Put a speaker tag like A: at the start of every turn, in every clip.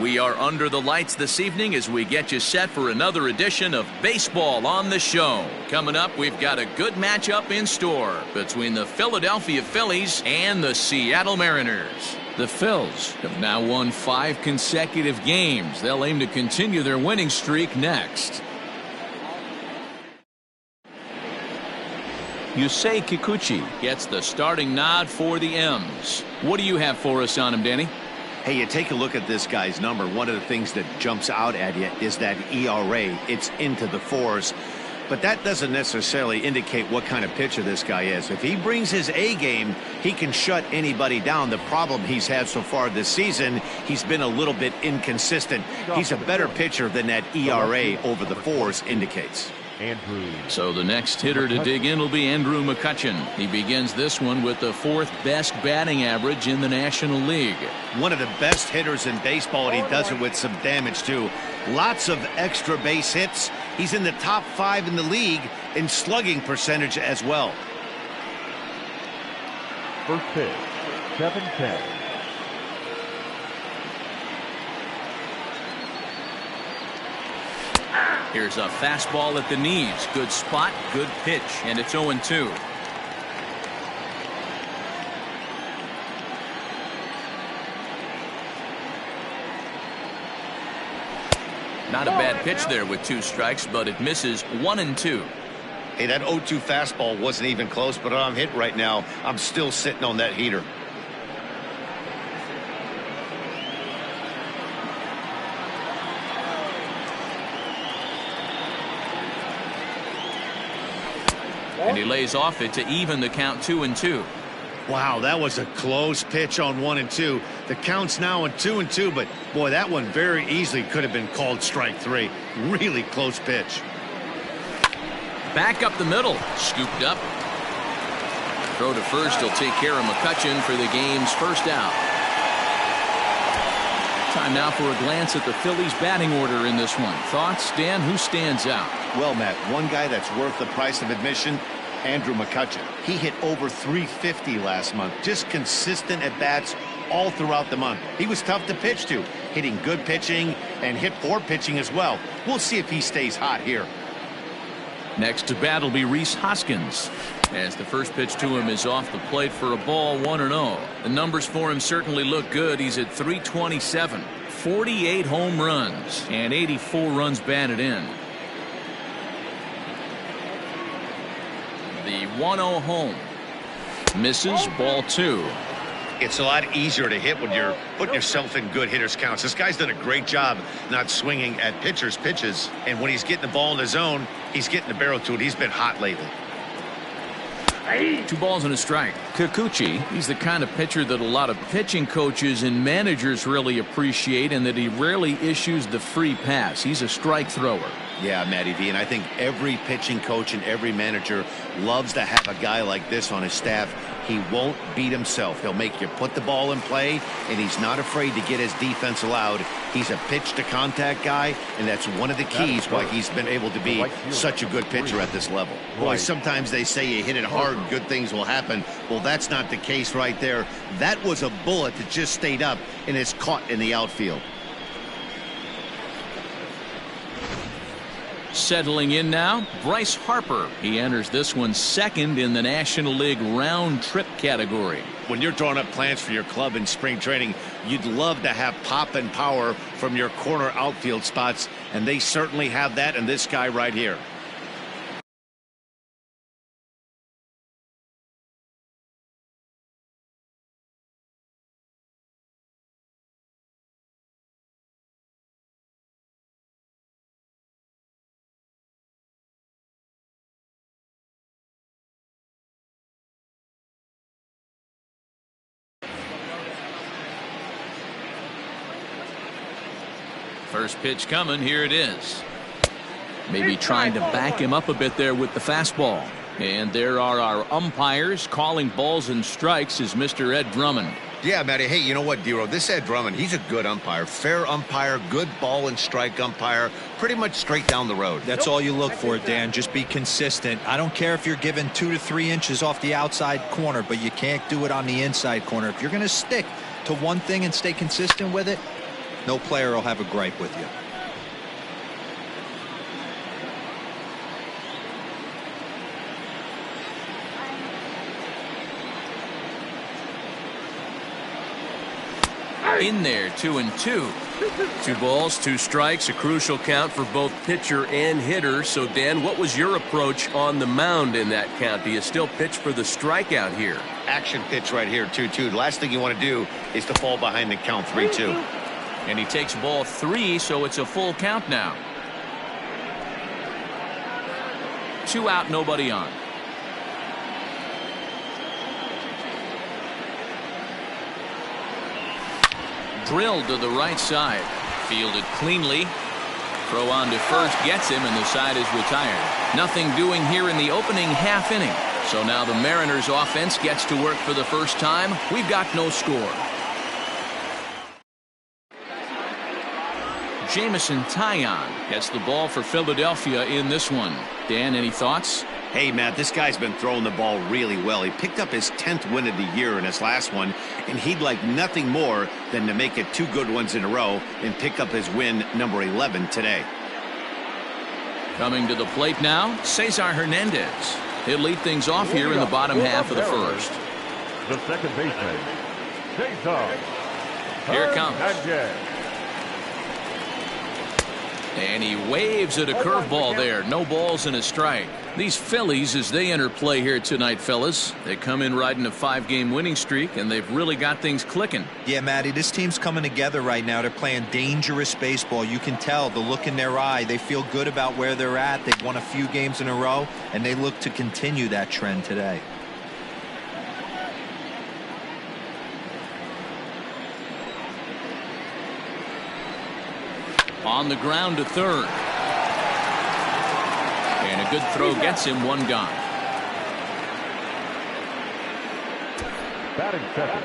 A: We are under the lights this evening as we get you set for another edition of Baseball on the Show. Coming up, we've got a good matchup in store between the Philadelphia Phillies and the Seattle Mariners. The Phils have now won 5 consecutive games. They'll aim to continue their winning streak next. Yusei Kikuchi gets the starting nod for the M's. What do you have for us on him, Danny?
B: Hey, you take a look at this guy's number. One of the things that jumps out at you is that ERA. It's into the 4s. But that doesn't necessarily indicate what kind of pitcher this guy is. If he brings his A game, he can shut anybody down. The problem he's had so far this season, he's been a little bit inconsistent. He's a better pitcher than that ERA over the 4s indicates.
A: So the next hitter to dig in will be Andrew McCutchen. He begins this one with the 4th best batting average in the National League.
B: One of the best hitters in baseball, and he does it with some damage too. Lots of extra base hits. He's in the top 5 in the league in slugging percentage as well.
C: First pitch, 7-10.
A: Here's a fastball at the knees. Good spot, good pitch, and it's 0-2. Not a bad pitch there with 2 strikes, but it misses 1-2.
B: Hey, that 0-2 fastball wasn't even close, but I'm hit right now. I'm still sitting on that heater.
A: And he lays off it to even the count 2-2.
B: Wow, that was a close pitch on 1-2. The count's now on 2-2, but boy, that one very easily could have been called strike 3. Really close pitch.
A: Back up the middle, scooped up. Throw to first, he'll take care of McCutchen for the game's first out. Time now for a glance at the Phillies batting order in this one. Thoughts, Dan? Who stands out?
B: Well, Matt, one guy that's worth the price of admission, Andrew McCutchen. He hit over 350 last month. Just consistent at bats all throughout the month. He was tough to pitch to, hitting good pitching and hit poor pitching as well. We'll see if he stays hot here.
A: Next to bat will be Rhys Hoskins, as the first pitch to him is off the plate for a ball, 1-0. The numbers for him certainly look good. He's at 327, 48 home runs, and 84 runs batted in. The 1-0 home. Misses, ball 2.
B: It's a lot easier to hit when you're putting yourself in good hitters' counts. This guy's done a great job not swinging at pitchers' pitches. And when he's getting the ball in the zone, he's getting the barrel to it. He's been hot lately.
A: 2 balls and a strike. Kikuchi, he's the kind of pitcher that a lot of pitching coaches and managers really appreciate, and that he rarely issues the free pass. He's a strike thrower.
B: Yeah, Matty V, and I think every pitching coach and every manager loves to have a guy like this on his staff. He won't beat himself. He'll make you put the ball in play, and he's not afraid to get his defense allowed. He's a pitch-to-contact guy, and that's one of the keys why he's been able to be such a good pitcher at this level. Boy, sometimes they say you hit it hard, good things will happen. Well, that's not the case right there. That was a bullet that just stayed up and is caught in the outfield.
A: Settling in now, Bryce Harper. He enters this one second in the National League round trip category.
B: When you're drawing up plans for your club in spring training, you'd love to have pop and power from your corner outfield spots, and they certainly have that in this guy right here.
A: First pitch coming. Here it is. Maybe trying to back him up a bit there with the fastball. And there are our umpires calling balls and strikes is Mr. Ed Drummond.
B: Yeah, Matty. Hey, you know what, Dero? This Ed Drummond, he's a good umpire. Fair umpire, good ball and strike umpire. Pretty much straight down the road.
D: That's all you look for, Dan. Just be consistent. I don't care if you're given 2 to 3 inches off the outside corner, but you can't do it on the inside corner. If you're going to stick to one thing and stay consistent with it, No player will have a gripe with you.
A: In there, 2-2.
E: 2 balls, 2 strikes, a crucial count for both pitcher and hitter. So, Dan, what was your approach on the mound in that count? Do you still pitch for the strikeout here?
B: Action pitch right here, 2-2. The last thing you want to do is to fall behind the count 3-2.
A: And he takes ball 3, so it's a full count now. 2 out, nobody on. Drilled to the right side. Fielded cleanly. Throw on to first gets him, and the side is retired. Nothing doing here in the opening half inning. So now the Mariners offense gets to work for the first time. We've got no score. Jamison Taillon gets the ball for Philadelphia in this one. Dan, any thoughts?
B: Hey, Matt, this guy's been throwing the ball really well. He picked up his 10th win of the year in his last one, and he'd like nothing more than to make it 2 good ones in a row and pick up his win number 11 today.
A: Coming to the plate now, Cesar Hernandez. He'll lead things off here in the bottom half of the first.
C: The second baseman, Cesar.
A: Here it comes.
C: Hernandez.
A: And he waves at a curveball there. No balls and a strike. These Phillies, as they enter play here tonight, fellas, they come in riding a 5-game winning streak, and they've really got things clicking.
D: Yeah, Matty, this team's coming together right now. They're playing dangerous baseball. You can tell the look in their eye. They feel good about where they're at. They've won a few games in a row, and they look to continue that trend today.
A: On the ground to third. And a good throw gets him, 1 gone.
C: Batting second,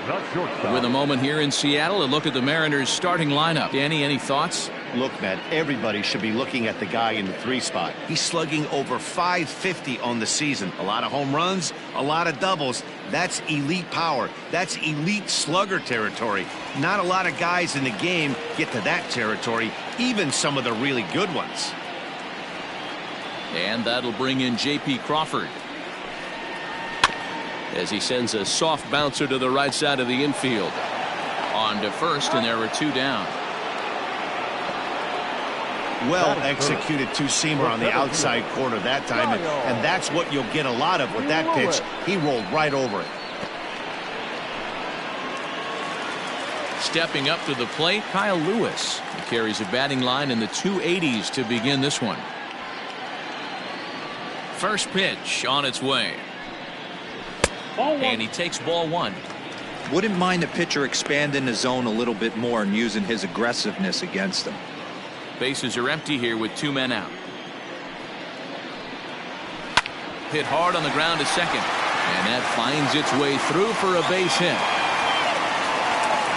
C: the shortstop.
A: With a moment here in Seattle, a look at the Mariners starting lineup. Danny, any thoughts?
B: Look, Matt, everybody should be looking at the guy in the 3 spot. He's slugging over .550 on the season. A lot of home runs, a lot of doubles. That's elite power. That's elite slugger territory. Not a lot of guys in the game get to that territory, even some of the really good ones.
A: And that'll bring in J.P. Crawford as he sends a soft bouncer to the right side of the infield. On to first, and there are 2 down.
B: Well executed 2-seamer on the outside corner that time, and that's what you'll get a lot of with that pitch. He rolled right over it.
A: Stepping up to the plate, Kyle Lewis. He carries a batting line in the 280s to begin this one. First pitch on its way. And he takes ball 1.
D: Wouldn't mind a pitcher expanding the zone a little bit more and using his aggressiveness against them.
A: Bases are empty here with 2 men out. Hit hard on the ground to second. And that finds its way through for a base hit.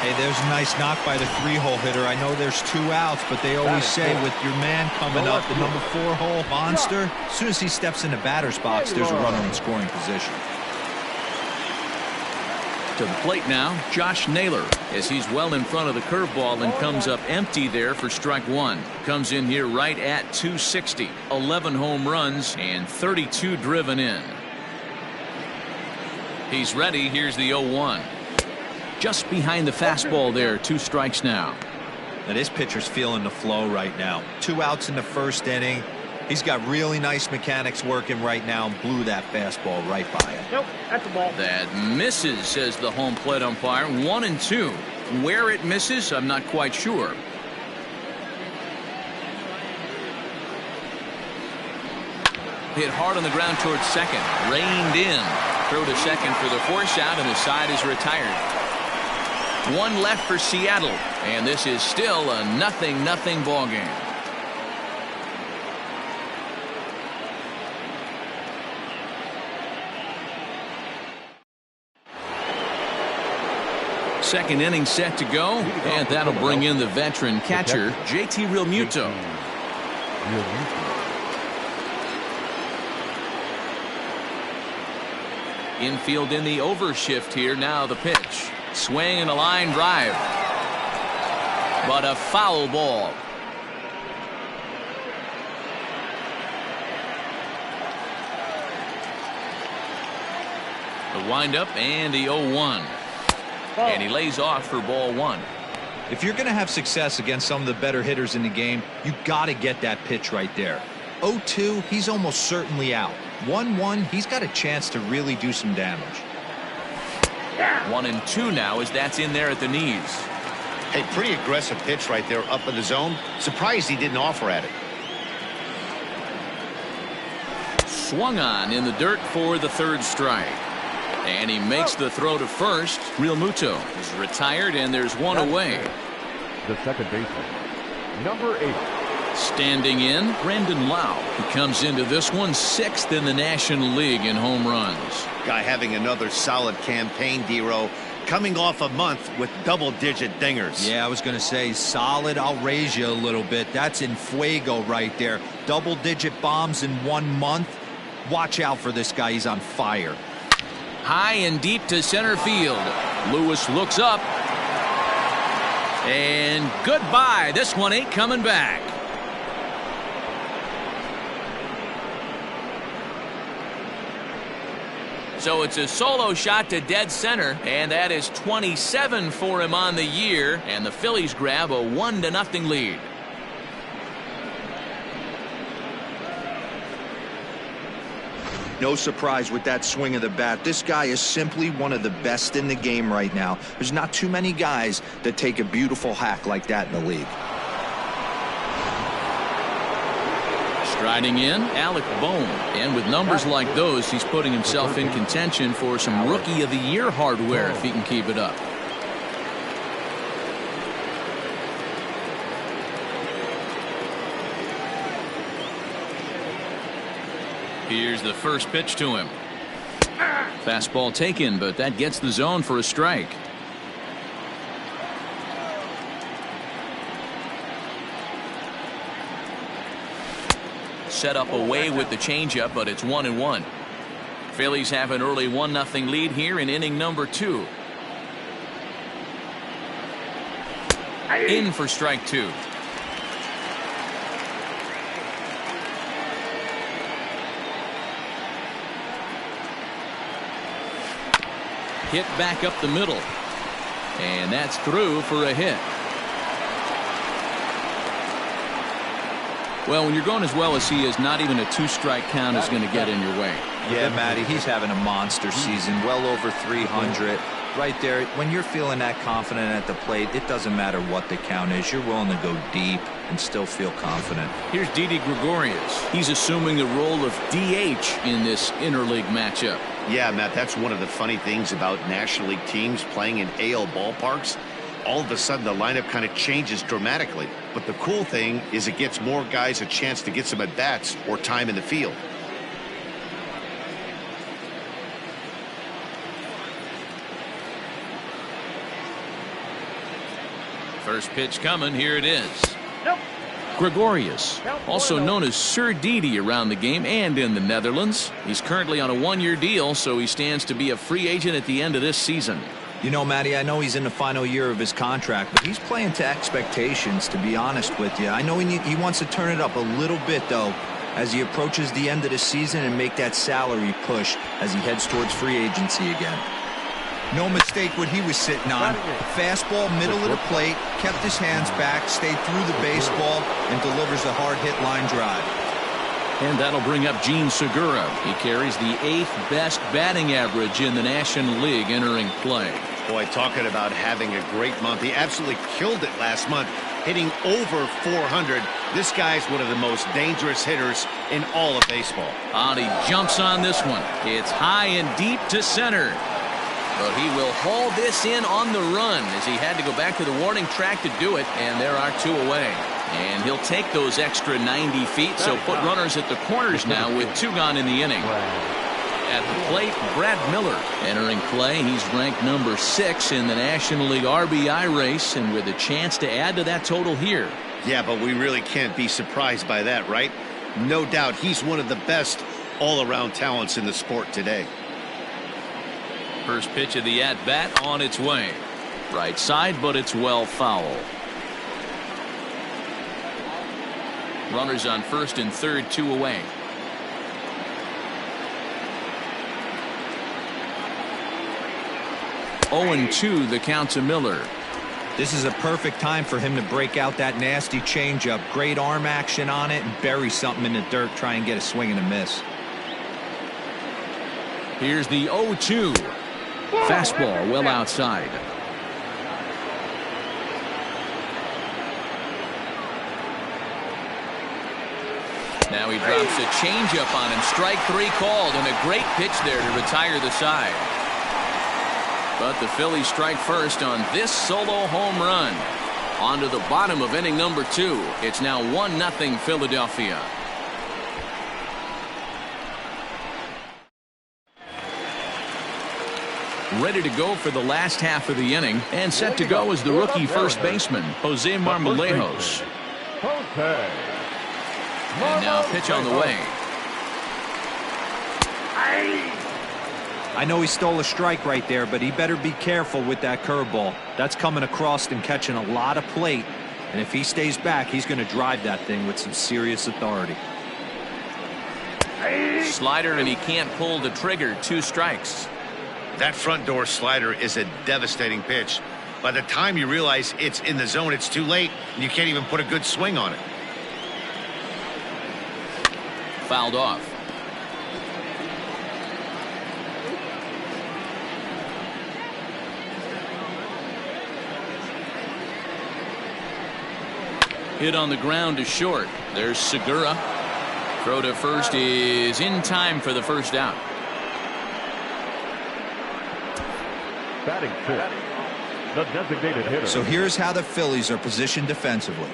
D: Hey, there's a nice knock by the 3-hole hitter. I know there's 2 outs, but they always say with your man coming up, the number 4-hole monster, as soon as he steps in the batter's box, there's a runner in scoring position.
A: To the plate now, Josh Naylor, as he's well in front of the curveball and comes up empty there for strike 1. Comes in here right at 260. 11 home runs and 32 driven in. He's ready. Here's the 0-1. Just behind the fastball there. 2 strikes now.
D: Now this pitcher's feeling the flow right now. 2 outs in the first inning. He's got really nice mechanics working right now and blew that fastball right by him.
F: Nope, that's the ball.
A: That misses, says the home plate umpire. 1-2. Where it misses, I'm not quite sure. Hit hard on the ground towards second. Reined in. Throw to second for the force out, and the side is retired. 1 left for Seattle, and this is still a 0-0 ball game. Second inning set to go, and that'll bring in the veteran catcher, JT Realmuto. Infield in the overshift here. Now the pitch. Swing and a line drive. but a foul ball. The windup and the 0-1. And he lays off for ball 1.
D: If you're going to have success against some of the better hitters in the game, you got to get that pitch right there. 0-2, he's almost certainly out. 1-1, he's got a chance to really do some damage.
A: 1-2 now as that's in there at the knees.
B: Hey, pretty aggressive pitch right there up in the zone. Surprised he didn't offer at it.
A: Swung on in the dirt for the 3rd strike. And he makes the throw to first. Real Muto is retired, and there's one away.
C: The second baseman, number 8.
A: Standing in, Brendan Lau. He comes into this one 6th in the National League in home runs.
B: Guy having another solid campaign, D-Row, coming off a month with double-digit dingers.
D: Yeah, I was going to say solid. I'll raise you a little bit. That's in fuego right there. Double-digit bombs in 1 month. Watch out for this guy. He's on fire.
A: High and deep to center field. Lewis looks up. And goodbye. This one ain't coming back. So it's a solo shot to dead center, and that is 27 for him on the year, and the Phillies grab a 1-0 lead.
D: No surprise with that swing of the bat. This guy is simply one of the best in the game right now. There's not too many guys that take a beautiful hack like that in the league.
A: Striding in, Alec Bohm. And with numbers like those, he's putting himself in contention for some Rookie of the Year hardware if he can keep it up. Here's the first pitch to him. Fastball taken, but that gets the zone for a strike. Set up away with the changeup, but it's 1-1. Phillies have an early 1-0 lead here in inning number 2. In for strike 2. Hit back up the middle. And that's through for a hit. Well, when you're going as well as he is, not even a 2-strike count is going to get in your way.
D: Yeah, Matty, he's having a monster season, well over 300. Right there, when you're feeling that confident at the plate, it doesn't matter what the count is. You're willing to go deep and still feel confident.
A: Here's Didi Gregorius. He's assuming the role of DH in this interleague matchup.
B: Yeah, Matt, that's one of the funny things about National League teams playing in AL ballparks. All of a sudden, the lineup kind of changes dramatically. But the cool thing is it gets more guys a chance to get some at-bats or time in the field.
A: First pitch coming. Here it is. Gregorius, also known as Sir Didi around the game and in the Netherlands. He's currently on a 1-year deal, so he stands to be a free agent at the end of this season.
D: You know, Matty, I know he's in the final year of his contract, but he's playing to expectations, to be honest with you. I know he wants to turn it up a little bit, though, as he approaches the end of the season and make that salary push as he heads towards free agency again. No mistake what he was sitting on. Fastball, middle of the plate, kept his hands back, stayed through the baseball, and delivers a hard-hit line drive.
A: And that'll bring up Gene Segura. He carries the 8th best batting average in the National League entering play.
B: Boy, talking about having a great month. He absolutely killed it last month, hitting over 400. This guy's one of the most dangerous hitters in all of baseball.
A: He jumps on this one. It's high and deep to center. But he will haul this in on the run as he had to go back to the warning track to do it, and there are 2 away. And he'll take those extra 90 feet, so put runners at the corners now with 2 gone in the inning. At the plate, Brad Miller entering play. He's ranked number 6 in the National League RBI race, and with a chance to add to that total here.
B: Yeah, but we really can't be surprised by that, right? No doubt he's one of the best all-around talents in the sport today.
A: First pitch of the at-bat on its way. Right side, but it's well foul. Runners on first and third, 2 away. Oh and 2 the count to Miller.
D: This is a perfect time for him to break out that nasty changeup. Great arm action on it and bury something in the dirt. Try and get a swing and a miss.
A: Here's the 0-2. Fastball well outside. Now he drops a changeup on him. Strike 3 called, and a great pitch there to retire the side. But the Phillies strike first on this solo home run. On to the bottom of inning number 2. It's now 1-0 Philadelphia. Ready to go for the last half of the inning, and set to go is the rookie first baseman, Jose Marmolejos. And now a pitch on the way.
D: I know he stole a strike right there, but he better be careful with that curveball. That's coming across and catching a lot of plate. And if he stays back, he's going to drive that thing with some serious authority.
A: Slider, and he can't pull the trigger. 2 strikes.
B: That front door slider is a devastating pitch. By the time you realize it's in the zone, it's too late, and you can't even put a good swing on it.
A: Fouled off. Hit on the ground to short. There's Segura. Throw to first is in time for the first out.
C: Batting 5th, the designated hitter.
D: So here's how the Phillies are positioned defensively.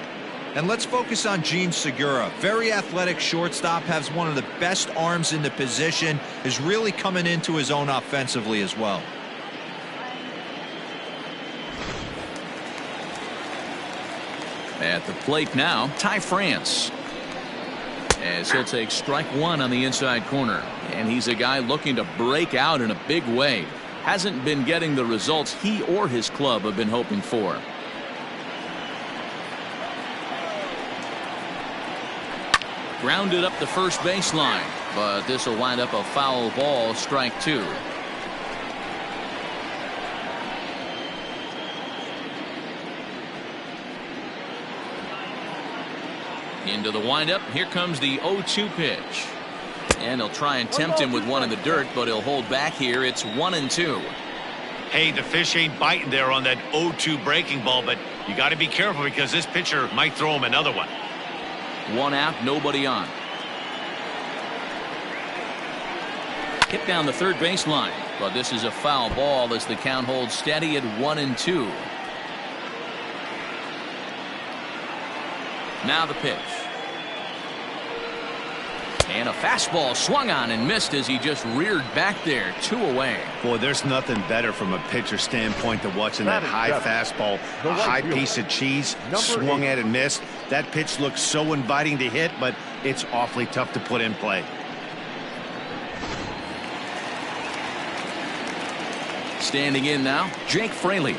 D: And let's focus on Jean Segura. Very athletic shortstop, has one of the best arms in the position, is really coming into his own offensively as well.
A: At the plate now, Ty France. As he'll take strike 1 on the inside corner. And he's a guy looking to break out in a big way. Hasn't been getting the results he or his club have been hoping for. Grounded up the first baseline, but this will wind up a foul ball, strike 2. Into the windup. Here comes the 0-2 pitch. And he'll try and tempt him with one in the dirt, but he'll hold back here. It's 1-2.
B: Hey, the fish ain't biting there on that 0-2 breaking ball, but you got to be careful because this pitcher might throw him another one.
A: 1 out, nobody on. Hit down the third baseline, but this is a foul ball as the count holds steady at 1-2. Now the pitch. And a fastball swung on and missed as he just reared back there. 2 away.
B: Boy, there's nothing better from a pitcher standpoint than watching that high fastball, a high piece of cheese, swung at and missed. That pitch looks so inviting to hit, but it's awfully tough to put in play.
A: Standing in now, Jake Fraley.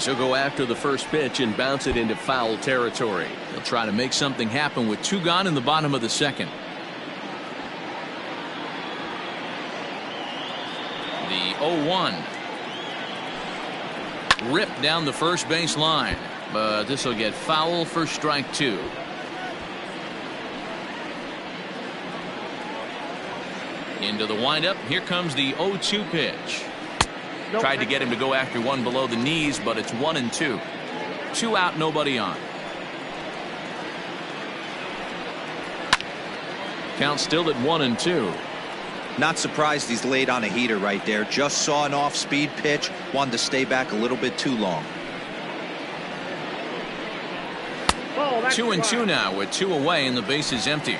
A: He'll go after the first pitch and bounce it into foul territory. He'll try to make something happen with 2 gone in the bottom of the second. The 0-1. Ripped down the first base line, but this will get foul for strike 2. Into the windup. Here comes the 0-2 pitch. Tried to get him to go after one below the knees, but it's 1-2. 2 out, nobody on. Count still at 1-2.
D: Not surprised he's laid on a heater right there. Just saw an off-speed pitch. Wanted to stay back a little bit too long.
A: 2-2 now with 2 away and the base is empty.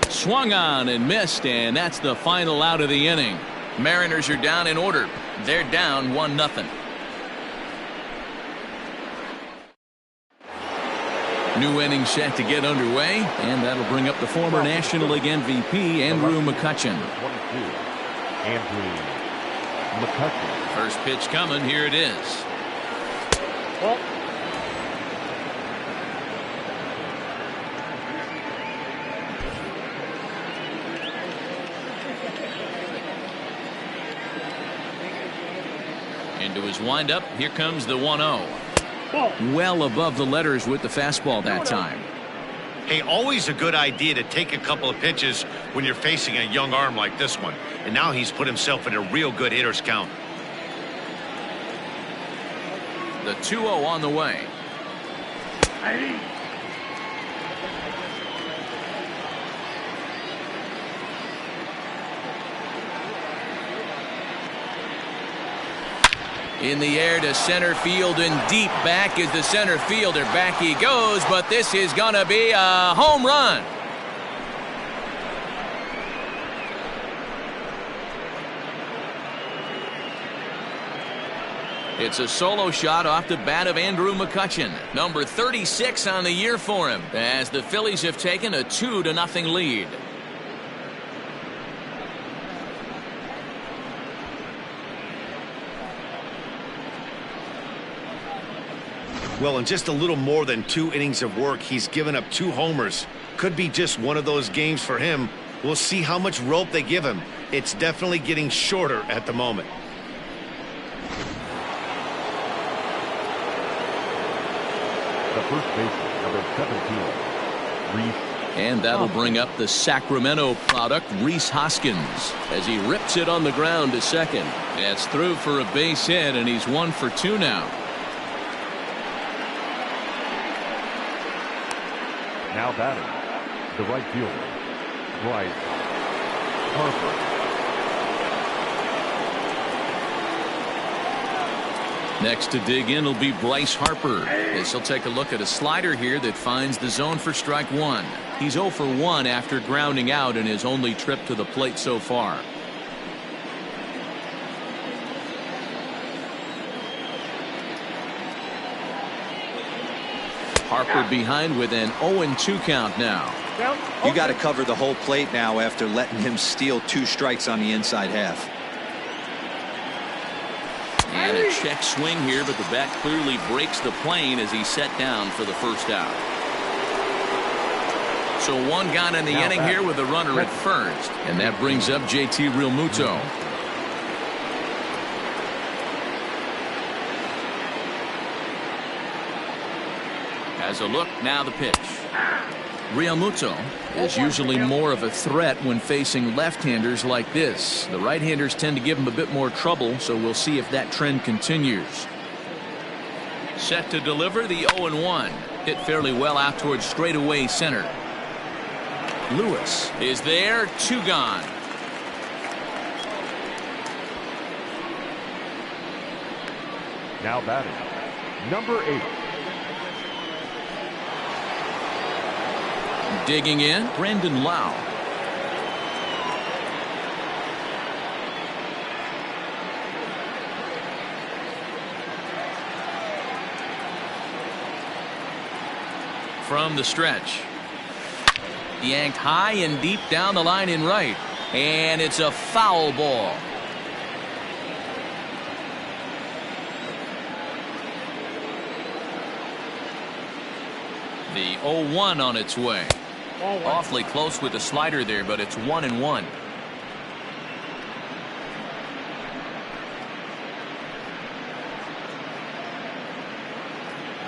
A: Swung on and missed, and that's the final out of the inning. Mariners are down in order. They're down 1-0. New inning set to get underway, and that'll bring up the former National League MVP, Andrew McCutchen.
C: Andrew McCutchen.
A: First pitch coming. Here it is. Into his windup, here comes the 1-0. Well above the letters with the fastball that time.
B: Hey, always a good idea to take a couple of pitches when you're facing a young arm like this one. And now he's put himself in a real good hitter's count.
A: The 2-0 on the way. In the air to center field and deep back is the center fielder. Back he goes, but this is going to be a home run. It's a solo shot off the bat of Andrew McCutchen. Number 36 on the year for him, as the Phillies have taken a 2-0 lead.
B: Well, in just a little more than 2 innings of work, he's given up 2 homers. Could be just one of those games for him. We'll see how much rope they give him. It's definitely getting shorter at the moment.
C: The first baseman, number 17, Rhys.
A: And that'll bring up the Sacramento product, Rhys Hoskins, as he rips it on the ground to second. That's through for a base hit, and he's 1 for 2 now.
C: Now batting, the right fielder, Bryce Harper.
A: Next to dig in will be Bryce Harper, as he'll take a look at a slider here that finds the zone for strike 1. He's 0 for 1 after grounding out in his only trip to the plate so far. Harper behind with an 0-2 count now.
D: You got to cover the whole plate now after letting him steal 2 strikes on the inside half.
A: And a check swing here, but the bat clearly breaks the plane as he's set down for the first out. So 1 gone in the inning here with a runner at first, and that brings up JT Realmuto. As a look, now the pitch. Realmuto is usually more of a threat when facing left-handers like this. The right-handers tend to give him a bit more trouble, so we'll see if that trend continues. Set to deliver the 0-1. Hit fairly well out towards straightaway center. Lewis is there, 2 gone.
C: Now batting, number 8.
A: Digging in, Brendan Lau. From the stretch. Yanked high and deep down the line in right. And it's a foul ball. The 0-1 on its way. Awfully close with the slider there, but it's 1-1.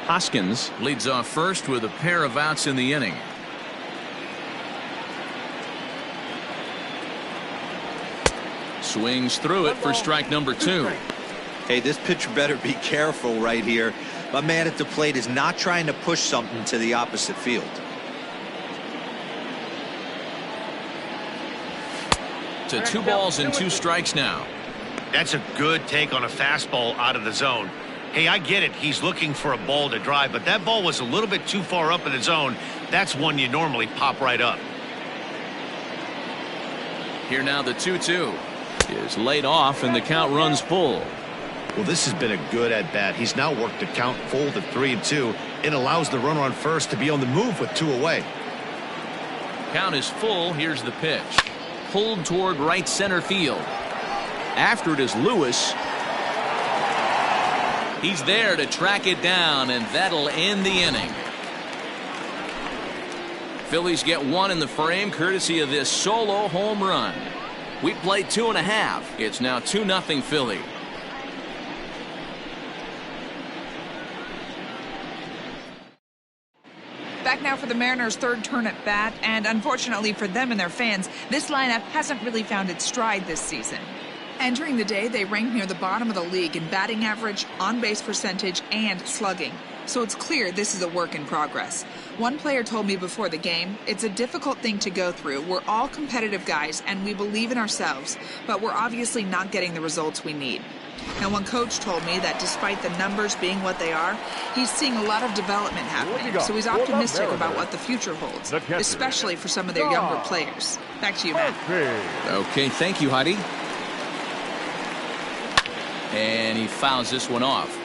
A: Hoskins leads off first with a pair of outs in the inning. Swings through it for strike number 2.
D: Hey, this pitcher better be careful right here. My man at the plate is not trying to push something to the opposite field.
A: To 2 balls and 2 strikes now.
B: That's a good take on a fastball out of the zone. Hey, I get it. He's looking for a ball to drive, but that ball was a little bit too far up in the zone. That's one you normally pop right up.
A: Here now the 2-2 is laid off, and the count runs full.
B: Well, this has been a good at-bat. He's now worked the count full to 3-2. It allows the runner on first to be on the move with 2 away.
A: Count is full. Here's the pitch. Pulled toward right center field. After it is Lewis. He's there to track it down, and that'll end the inning. Phillies get one in the frame courtesy of this solo home run. We played 2.5. It's now 2-0 Philly.
F: Back now for the Mariners' third turn at bat, and unfortunately for them and their fans, this lineup hasn't really found its stride this season. Entering the day, they ranked near the bottom of the league in batting average, on-base percentage, and slugging. So it's clear this is a work in progress. One player told me before the game, it's a difficult thing to go through. We're all competitive guys, and we believe in ourselves, but we're obviously not getting the results we need. Now, one coach told me that despite the numbers being what they are, he's seeing a lot of development happening, so he's optimistic about what the future holds, especially for some of their younger players. Back to you, Matt.
A: Okay, thank you, Heidi. And he fouls this one off.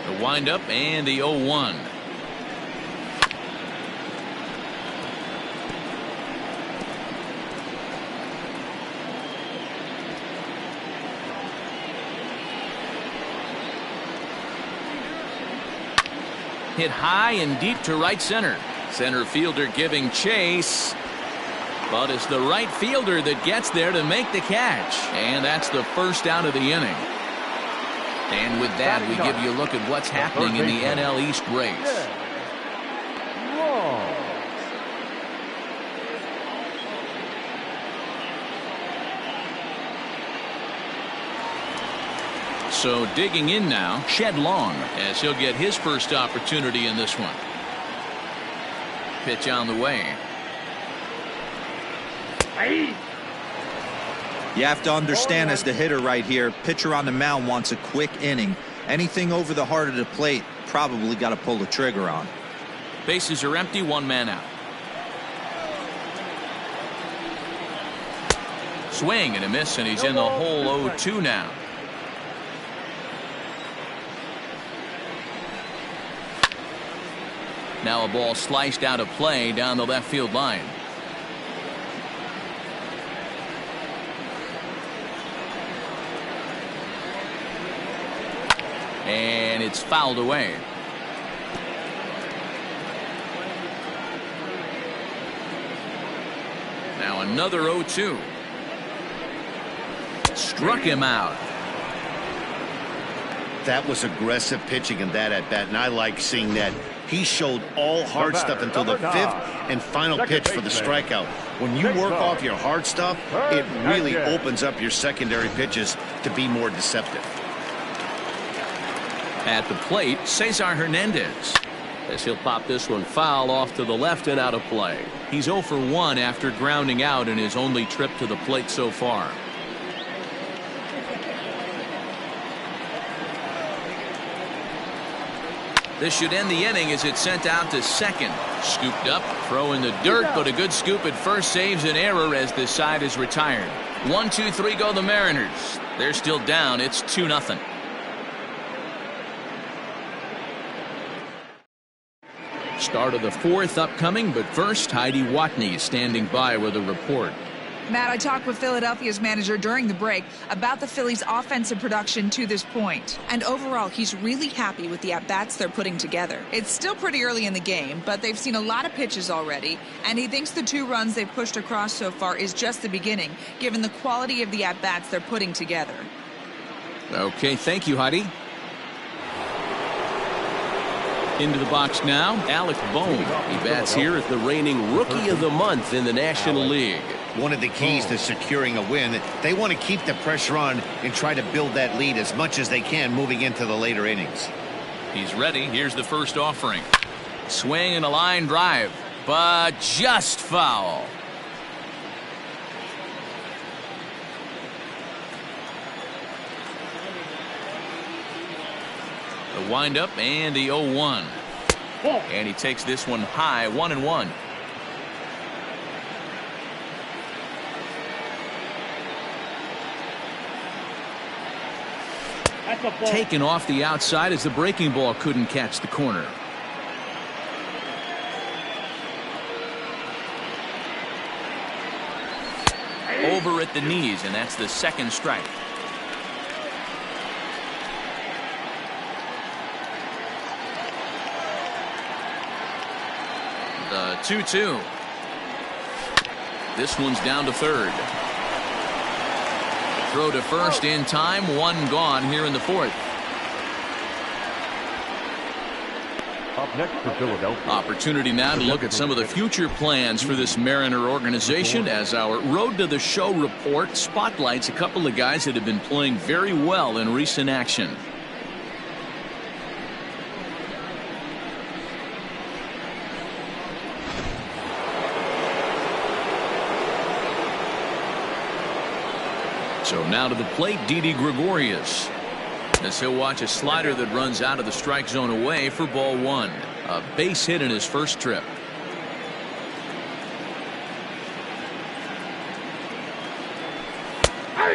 A: The windup and the 0-1. Hit high and deep to right center. Center fielder giving chase. But it's the right fielder that gets there to make the catch. And that's the first out of the inning. And with that, we give you a look at what's happening in the NL East race. So digging in now, Shed Long, as he'll get his first opportunity in this one. Pitch on the way.
D: You have to understand, as the hitter right here, pitcher on the mound wants a quick inning. Anything over the heart of the plate, probably got to pull the trigger on.
A: Bases are empty, one man out. Swing and a miss, and he's in the hole 0-2 now. Now a ball sliced out of play down the left field line. And it's fouled away. Now another 0-2. Struck him out.
B: That was aggressive pitching in that at bat, and I like seeing that. He showed all hard stuff until the fifth and final pitch for the strikeout. When you work off your hard stuff, it really opens up your secondary pitches to be more deceptive.
A: At the plate, Cesar Hernandez, as he'll pop this one foul off to the left and out of play. He's 0 for 1 after grounding out in his only trip to the plate so far. This should end the inning as it's sent out to second. Scooped up, throw in the dirt, but a good scoop at first saves an error as this side is retired. 1, 2, 3 go the Mariners. They're still down. It's 2-0. Start of the fourth upcoming, but first, Heidi Watney is standing by with a report.
F: Matt, I talked with Philadelphia's manager during the break about the Phillies' offensive production to this point. And overall, he's really happy with the at-bats they're putting together. It's still pretty early in the game, but they've seen a lot of pitches already, and he thinks the 2 runs they've pushed across so far is just the beginning, given the quality of the at-bats they're putting together.
A: Okay, thank you, Heidi. Into the box now, Alec Bohm. He bats here as the reigning Rookie of the Month in the National League.
B: One of the keys to securing a win, they want to keep the pressure on and try to build that lead as much as they can moving into the later innings.
A: He's ready. Here's the first offering. Swing and a line drive, but just foul. The windup and the 0-1. And he takes this one high, 1-1. Taken off the outside as the breaking ball couldn't catch the corner. Over at the knees, and that's the second strike. The 2-2. This one's down to third. Throw to first in time. One gone here in the fourth.
C: Up next for Philadelphia.
A: Opportunity now to look at some of the future plans for this Mariner organization as our Road to the Show report spotlights a couple of guys that have been playing very well in recent action. So now to the plate, Didi Gregorius. As he'll watch a slider that runs out of the strike zone away for ball one. A base hit in his first trip.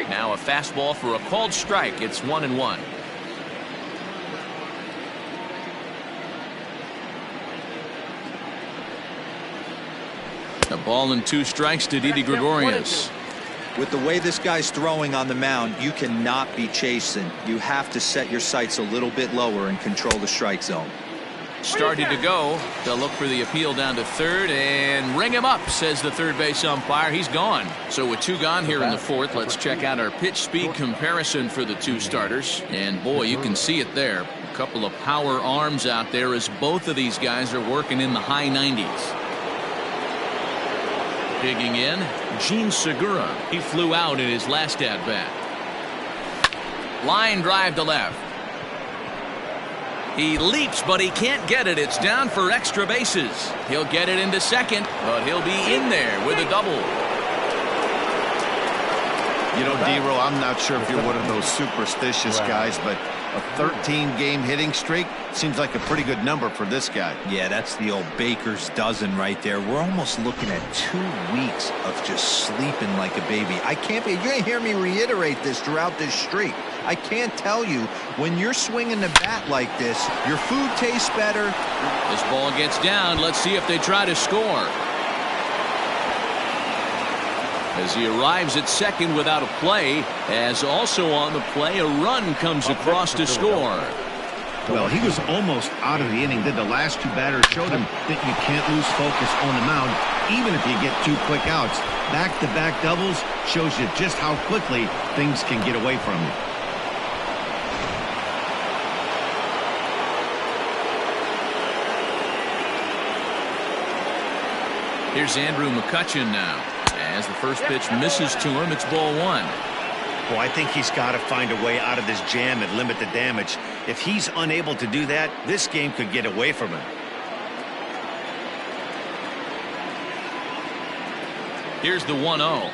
A: Now a fastball for a called strike. It's 1-1. A ball and 2 strikes to Didi Gregorius.
D: With the way this guy's throwing on the mound, you cannot be chasing. You have to set your sights a little bit lower and control the strike zone.
A: Started to go. They'll look for the appeal down to third and ring him up, says the third base umpire. He's gone. So with 2 gone here in the fourth, let's check out our pitch speed comparison for the 2 starters. And boy, you can see it there. A couple of power arms out there as both of these guys are working in the high 90s. Digging in, Gene Segura. He flew out in his last at-bat. Line drive to left. He leaps, but he can't get it. It's down for extra bases. He'll get it into second, but he'll be in there with a double.
B: You know, D-Row, I'm not sure if you're one of those superstitious guys, but a 13-game hitting streak seems like a pretty good number for this guy.
D: Yeah, that's the old baker's dozen right there. We're almost looking at 2 weeks of just sleeping like a baby. I can't be. You're going to hear me reiterate this throughout this streak. I can't tell you, when you're swinging the bat like this, your food tastes better.
A: This ball gets down. Let's see if they try to score. As he arrives at second without a play, as also on the play, a run comes across to score.
B: Well, he was almost out of the inning. Did the last 2 batters showed him that you can't lose focus on the mound, even if you get 2 quick outs. Back-to-back doubles shows you just how quickly things can get away from you.
A: Here's Andrew McCutchen now. As the first pitch misses to him, it's ball 1.
B: Well, I think he's got to find a way out of this jam and limit the damage. If he's unable to do that, this game could get away from him.
A: Here's the 1-0.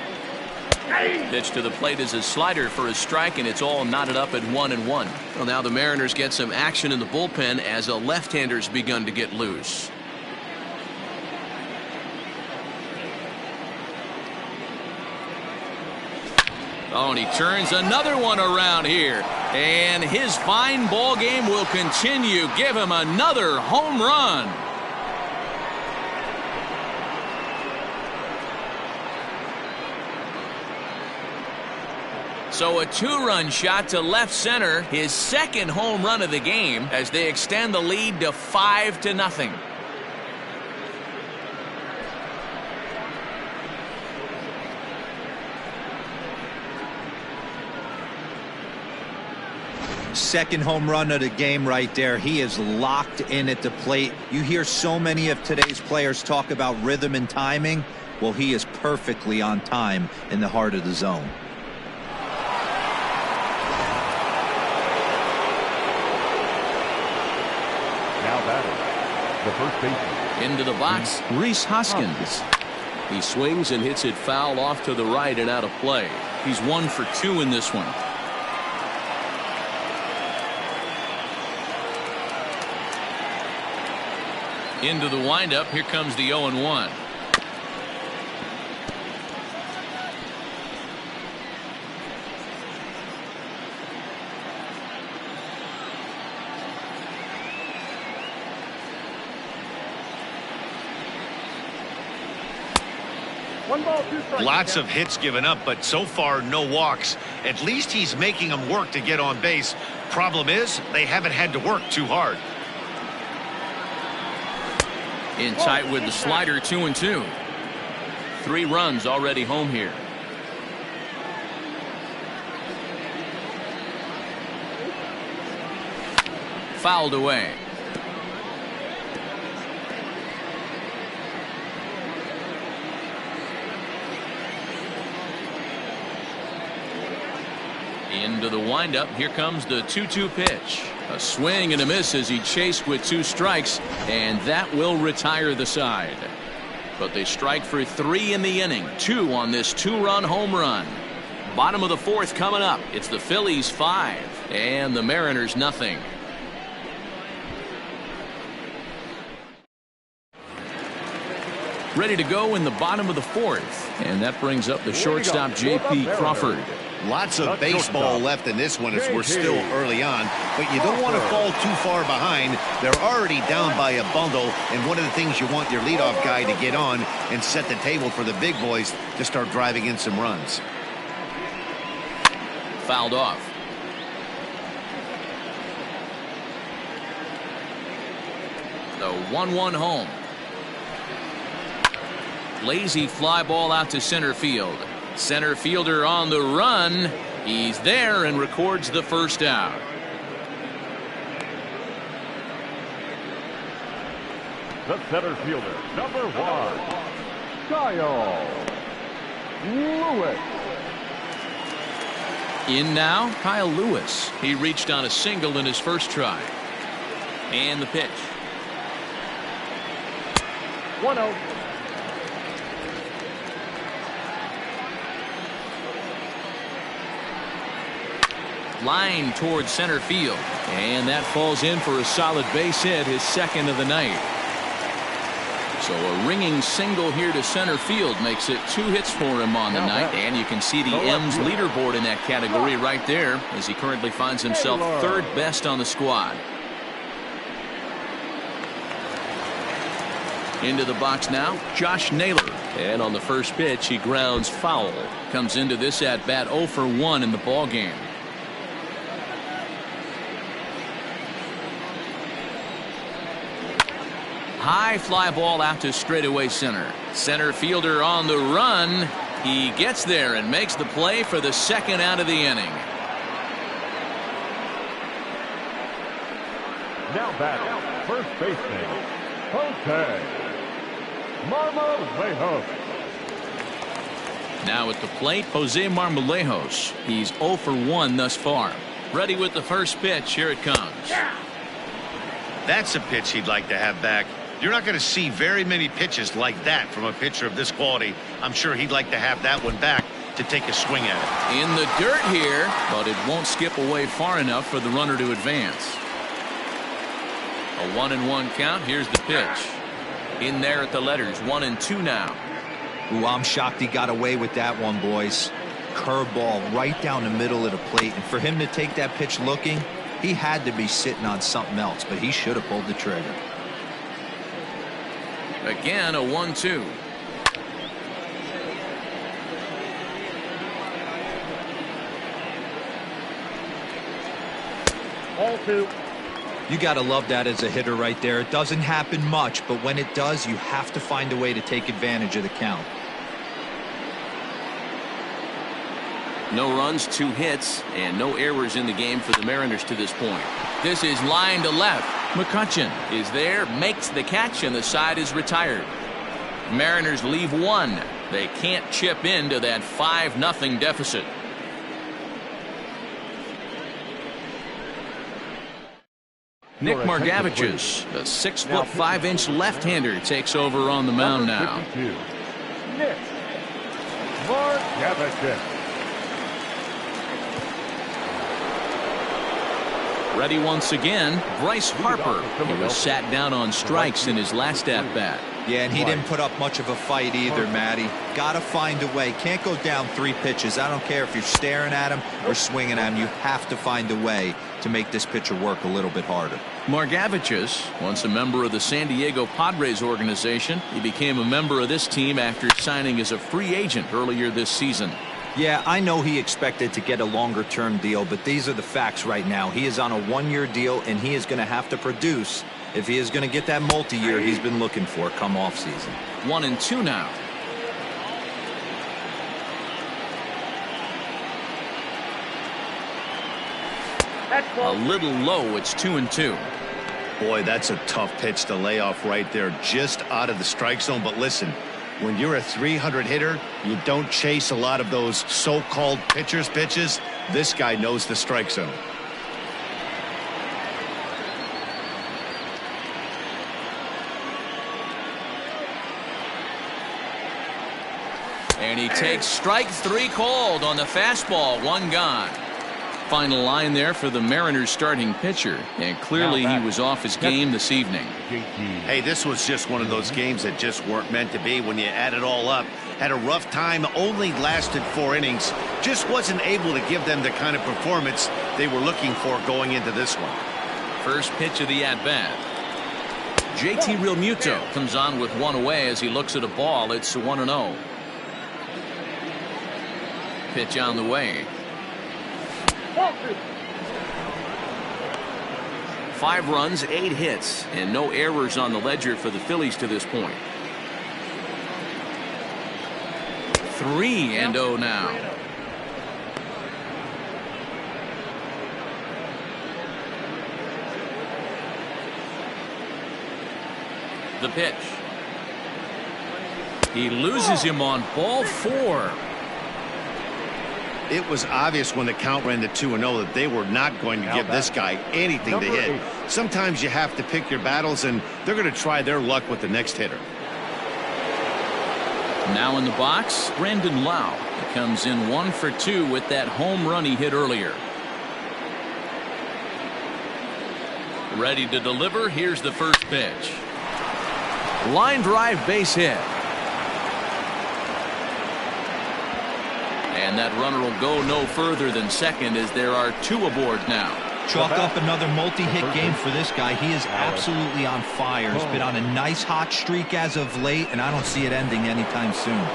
A: Pitch to the plate is a slider for a strike, and it's all knotted up at 1-1. Well, now the Mariners get some action in the bullpen as a left-hander's begun to get loose. Oh, and he turns another one around here. And his fine ball game will continue. Give him another home run. So a 2-run shot to left center. His second home run of the game as they extend the lead to 5-0.
D: Second home run of the game right there. He is locked in at the plate. You hear so many of today's players talk about rhythm and timing. Well, he is perfectly on time in the heart of the zone.
C: Now batting, the first baseman.
A: Into the box, Rhys Hoskins.
E: He swings and hits it foul off to the right and out of play.
A: He's 1 for 2 in this one. Into the windup. Here comes the 0-1.
B: Lots of hits given up, but so far no walks. At least he's making them work to get on base. Problem is, they haven't had to work too hard.
A: In tight with the slider, 2-2. 3 runs already home here. Fouled away. Into the windup. Here comes the 2-2 pitch. A swing and a miss as he chased with 2 strikes, and that will retire the side. But they strike for 3 in the inning. 2 on this 2-run home run. Bottom of the 4th coming up. It's the Phillies 5 and the Mariners nothing. Ready to go in the bottom of the 4th, and that brings up the shortstop J.P. Crawford.
B: Lots of baseball left in this one as we're still early on, but you don't want to fall too far behind. They're already down by a bundle, and one of the things you want your leadoff guy to get on and set the table for the big boys to start driving in some runs.
A: Fouled off. The 1-1 home. Lazy fly ball out to center field. Center fielder on the run. He's there and records the first out.
C: The center fielder, number 1, Kyle Lewis.
A: In now, Kyle Lewis. He reached on a single in his first try. And the pitch.
C: 1-0.
A: Line towards center field, and that falls in for a solid base hit, his 2nd of the night. So a ringing single here to center field makes it 2 hits for him on the night, and you can see the M's leaderboard in that category right there, as he currently finds himself 3rd best on the squad. Into the box now, Josh Naylor, and on the first pitch he grounds foul. Comes into this at bat 0 for 1 in the ball game. High fly ball out to straightaway center. Center fielder on the run. He gets there and makes the play for the 2nd out of the inning.
C: Now back, first baseman, Jose Marmolejos.
A: Now at the plate, Jose Marmolejos. He's 0 for 1 thus far. Ready with the first pitch. Here it comes.
B: That's a pitch he'd like to have back. You're not going to see very many pitches like that from a pitcher of this quality. I'm sure he'd like to have that one back to take a swing at it.
A: In the dirt here, but it won't skip away far enough for the runner to advance. A 1-1 count. Here's the pitch. In there at the letters, 1-2 now.
D: Ooh, I'm shocked he got away with that one, boys. Curveball right down the middle of the plate, and for him to take that pitch looking, he had to be sitting on something else, but he should have pulled the trigger.
A: Again, a 1-2.
C: All 2.
D: You got to love that as a hitter right there. It doesn't happen much, but when it does, you have to find a way to take advantage of the count.
A: No runs, 2 hits, and no errors in the game for the Mariners to this point. This is line to left. McCutchen is there, makes the catch, and the side is retired. Mariners leave 1. They can't chip into that 5-0 deficit. Nick Margevicius, the 6'5" left-hander, takes over on the mound now.
C: Nick Margevicius.
A: Ready once again, Bryce Harper. He was sat down on strikes in his last at-bat.
D: Yeah, and he didn't put up much of a fight either, Matty. Got to find a way. Can't go down 3 pitches. I don't care if you're staring at him or swinging at him. You have to find a way to make this pitcher work a little bit harder.
A: Margevicius, once a member of the San Diego Padres organization, he became a member of this team after signing as a free agent earlier this season.
D: Yeah, I know he expected to get a longer-term deal, but these are the facts right now. He is on a one-year deal, and he is going to have to produce if he is going to get that multi-year he's been looking for come off-season.
A: 1-2 now. A little low. It's 2-2.
B: Boy, that's a tough pitch to lay off right there, just out of the strike zone. But listen, when you're a 300 hitter, you don't chase a lot of those so-called pitcher's pitches. This guy knows the strike zone.
A: And he takes strike 3 called on the fastball. 1 gone. Final line there for the Mariners starting pitcher, and clearly he was off his game this evening.
B: Hey, this was just one of those games that just weren't meant to be. When you add it all up, had a rough time, only lasted 4 innings, just wasn't able to give them the kind of performance they were looking for going into this one.
A: First pitch of the at-bat. JT Realmuto comes on with 1 away as he looks at a ball. It's 1-0. Pitch on the way. 5 runs, 8 hits, and no errors on the ledger for the Phillies to this point. 3-0 now. The pitch. He loses him on ball 4.
B: It was obvious when the count ran to 2-0 that they were not going to give this guy anything to hit. Sometimes you have to pick your battles, and they're going to try their luck with the next hitter.
A: Now in the box, Brandon Lau. He comes in 1 for 2 with that home run he hit earlier. Ready to deliver. Here's the first pitch. Line drive, base hit. And that runner will go no further than second as there are 2 aboard now.
D: Chalk up another multi-hit game for this guy. He is absolutely on fire. He's been on a nice hot streak as of late, and I don't see it ending anytime soon.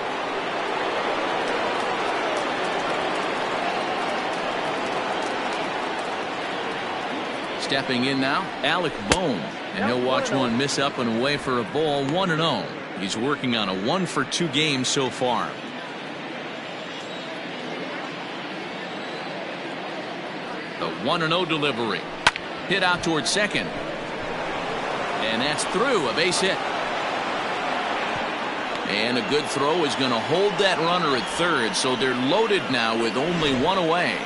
A: Stepping in now, Alec Bohm. And he'll watch one miss up and away for a ball. 1-0. He's working on a 1 for 2 game so far. The 1-0 delivery. Hit out towards second. And that's through. A base hit. And a good throw is going to hold that runner at third. So they're loaded now with only 1 away.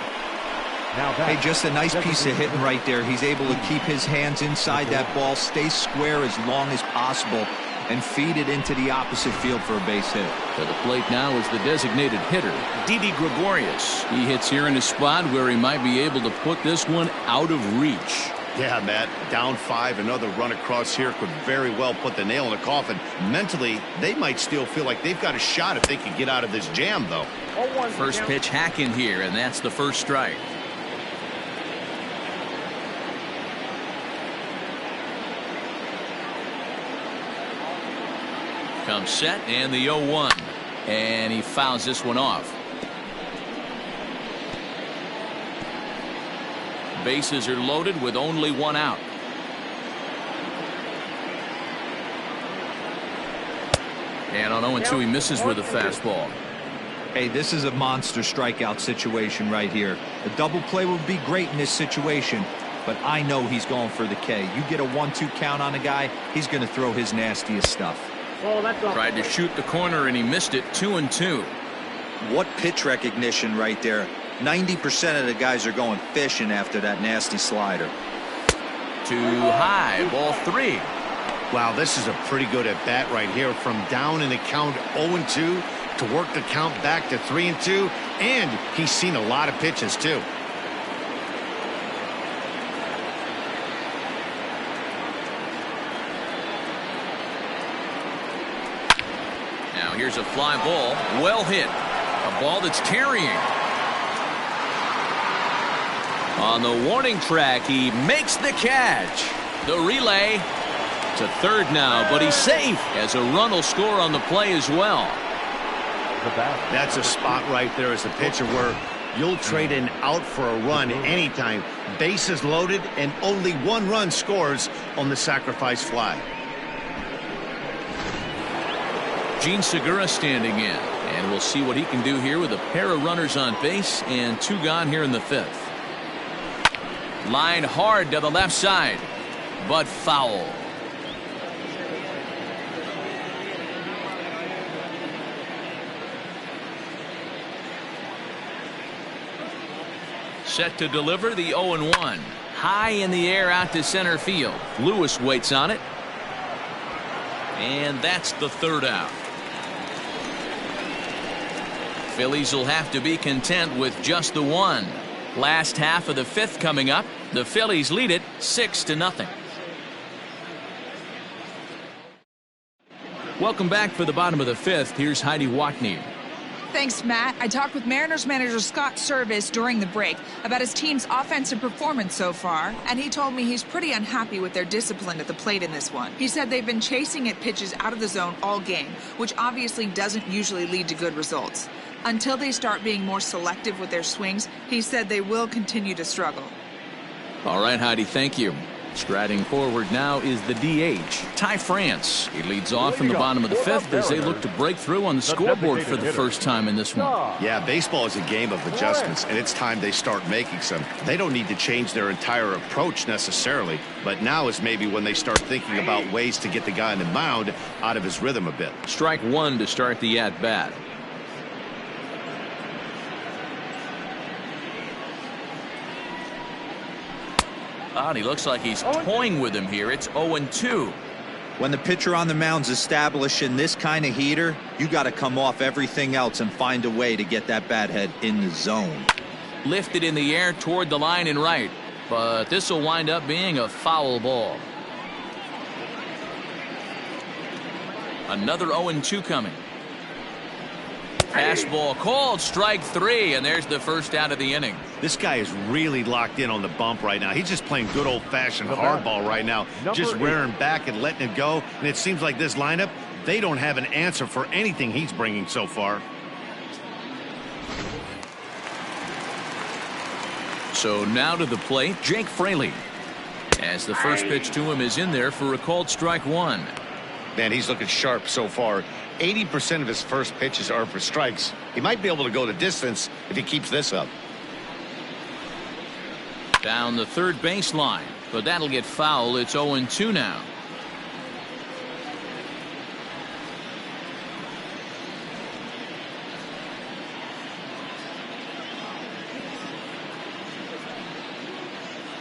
D: Hey, just a nice piece of hitting right there. He's able to keep his hands inside that ball, stay square as long as possible, and feed it into the opposite field for a base hit.
A: To the plate now is the designated hitter, Didi Gregorius. He hits here in a spot where he might be able to put this one out of reach.
B: Yeah, Matt, down 5, another run across here could very well put the nail in the coffin. Mentally, they might still feel like they've got a shot if they can get out of this jam, though.
A: First pitch hack in here, and that's the first strike. Comes set, and the 0-1. And he fouls this one off. Bases are loaded with only 1 out. And on 0-2, he misses with a fastball.
D: Hey, this is a monster strikeout situation right here. A double play would be great in this situation, but I know he's going for the K. You get a 1-2 count on a guy, he's going to throw his nastiest stuff.
A: Tried to shoot the corner, and he missed it. 2-2.
D: What pitch recognition right there. 90% of the guys are going fishing after that nasty slider.
A: Too high. Ball 3.
B: Wow, this is a pretty good at bat right here. From down in the count 0-2 to work the count back to 3-2, and he's seen a lot of pitches too.
A: Now here's a fly ball. Well hit. A ball that's carrying. On the warning track, he makes the catch. The relay to third now, but he's safe as a run will score on the play as well.
B: That's a spot right there as a pitcher where you'll trade an out for a run anytime. Bases loaded and only one run scores on the sacrifice fly.
A: Gene Segura standing in, and we'll see what he can do here with a pair of runners on base and 2 gone here in the 5th. Line hard to the left side, but foul. Set to deliver the 0-1. High in the air out to center field. Lewis waits on it. And that's the 3rd out. Phillies will have to be content with just the 1. Last half of the 5th coming up. The Phillies lead it 6-0. Welcome back for the bottom of the 5th. Here's Heidi Watney.
F: Thanks, Matt. I talked with Mariners manager Scott Service during the break about his team's offensive performance so far, and he told me he's pretty unhappy with their discipline at the plate in this one. He said they've been chasing at pitches out of the zone all game, which obviously doesn't usually lead to good results. Until they start being more selective with their swings, he said they will continue to struggle.
A: All right, Heidi, thank you. Striding forward now is the DH, Ty France. He leads off in the bottom of the 5th as they look to break through on the scoreboard for the first time in this one.
B: Yeah, baseball is a game of adjustments, and it's time they start making some. They don't need to change their entire approach necessarily, but now is maybe when they start thinking about ways to get the guy on the mound out of his rhythm a bit.
A: Strike 1 to start the at-bat. And he looks like he's toying with him here. It's 0-2.
D: When the pitcher on the mound's establishing this kind of heater, you got to come off everything else and find a way to get that bat head in the zone.
A: Lifted in the air toward the line and right, but this will wind up being a foul ball. Another 0-2 coming. Fastball called, strike 3, and there's the first out of the inning.
B: This guy is really locked in on the bump right now. He's just playing good old-fashioned hardball right now, just rearing back and letting it go. And it seems like this lineup, they don't have an answer for anything he's bringing so far.
A: So now to the plate, Jake Fraley. As the first pitch to him is in there for a called strike 1.
B: Man, he's looking sharp so far. 80% of his first pitches are for strikes. He might be able to go the distance if he keeps this up.
A: Down the third baseline, but that'll get foul. It's 0-2 now.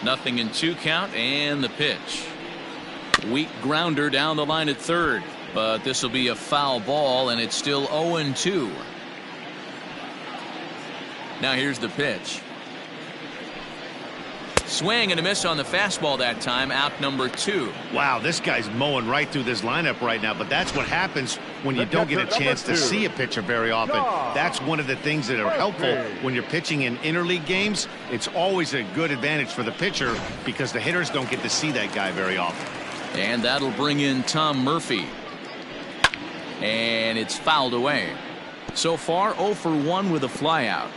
A: Nothing in 2 count, and the pitch. Weak grounder down the line at third, but this will be a foul ball, and it's still 0-2. Now here's the pitch. Swing and a miss on the fastball that time, out number 2.
B: Wow, this guy's mowing right through this lineup right now, but that's what happens when you don't get a chance to see a pitcher very often. That's one of the things that are helpful when you're pitching in interleague games. It's always a good advantage for the pitcher because the hitters don't get to see that guy very often.
A: And that'll bring in Tom Murphy. And it's fouled away. So far, 0 for 1 with a flyout.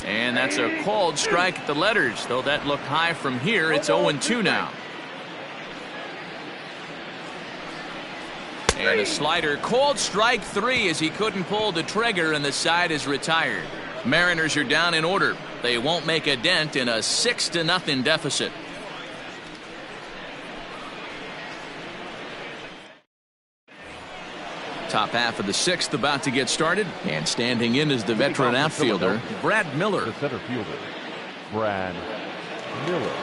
A: And that's a called strike at the letters, though that looked high from here. It's 0-2 now. And a slider, called strike 3 as he couldn't pull the trigger, and the side is retired. Mariners are down in order. They won't make a dent in a 6-0 deficit. Top half of the 6th about to get started, and standing in is the veteran outfielder, Brad Miller.
C: The center fielder, Brad Miller.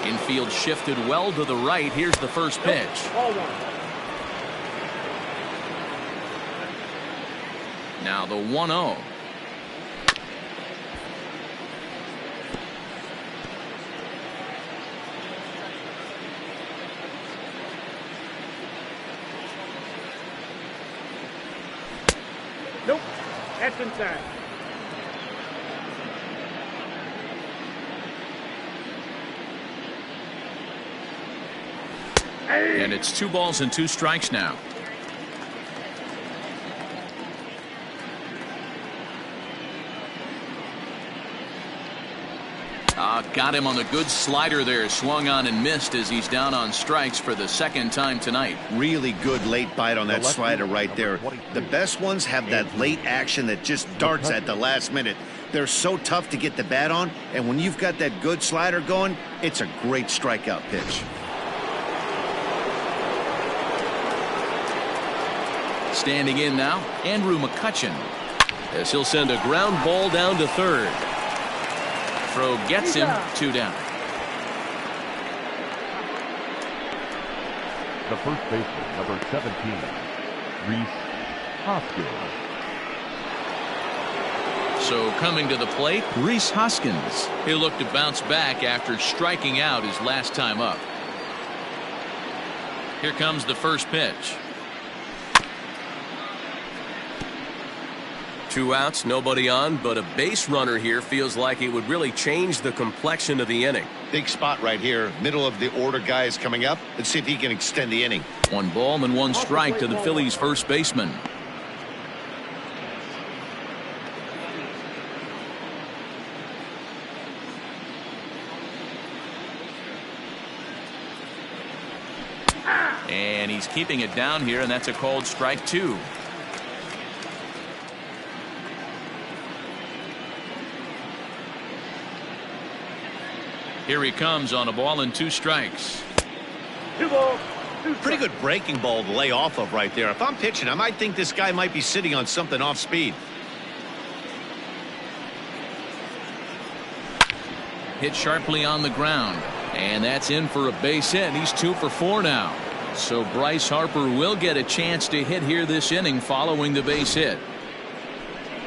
A: Infield shifted well to the right. Here's the first pitch. Now the 1-0.
G: Nope, that's inside.
A: And it's 2 balls and 2 strikes now. Got him on the good slider there. Swung on and missed as he's down on strikes for the 2nd time tonight.
B: Really good late bite on that slider right there. The best ones have that late action that just darts at the last minute. They're so tough to get the bat on, and when you've got that good slider going, it's a great strikeout pitch.
A: Standing in now, Andrew McCutchen, as he'll send a ground ball down to third. Throw gets him, 2 down.
C: The first baseman, number 17, Rhys Hoskins.
A: So coming to the plate, Rhys Hoskins. He'll look to bounce back after striking out his last time up. Here comes the first pitch.
E: 2 outs, nobody on, but a base runner here feels like it would really change the complexion of the inning.
B: Big spot right here. Middle of the order guy is coming up. Let's see if he can extend the inning.
A: 1 ball and 1 strike to the Phillies first baseman. And he's keeping it down here, and that's a called strike 2. Here he comes on a ball and 2 strikes.
C: 2 balls.
B: Pretty good breaking ball to lay off of right there. If I'm pitching, I might think this guy might be sitting on something off speed.
A: Hit sharply on the ground, and that's in for a base hit. He's 2 for 4 now. So Bryce Harper will get a chance to hit here this inning following the base hit.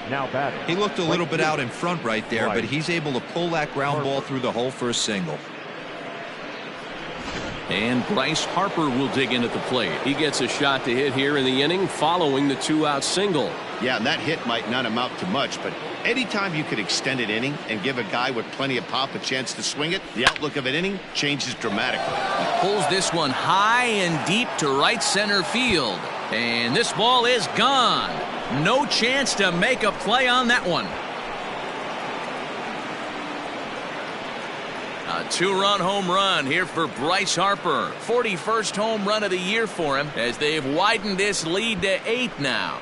C: Now batting.
D: He looked a little bit out in front right there, but he's able to pull that ground ball through the hole for a single.
A: And Bryce Harper will dig in at the plate. He gets a shot to hit here in the inning following the 2-out single.
B: Yeah, and that hit might not amount to much, but anytime you could extend an inning and give a guy with plenty of pop a chance to swing it, the outlook of an inning changes dramatically.
A: He pulls this one high and deep to right center field. And this ball is gone. No chance to make a play on that one. A 2-run home run here for Bryce Harper. 41st home run of the year for him as they've widened this lead to 8 now.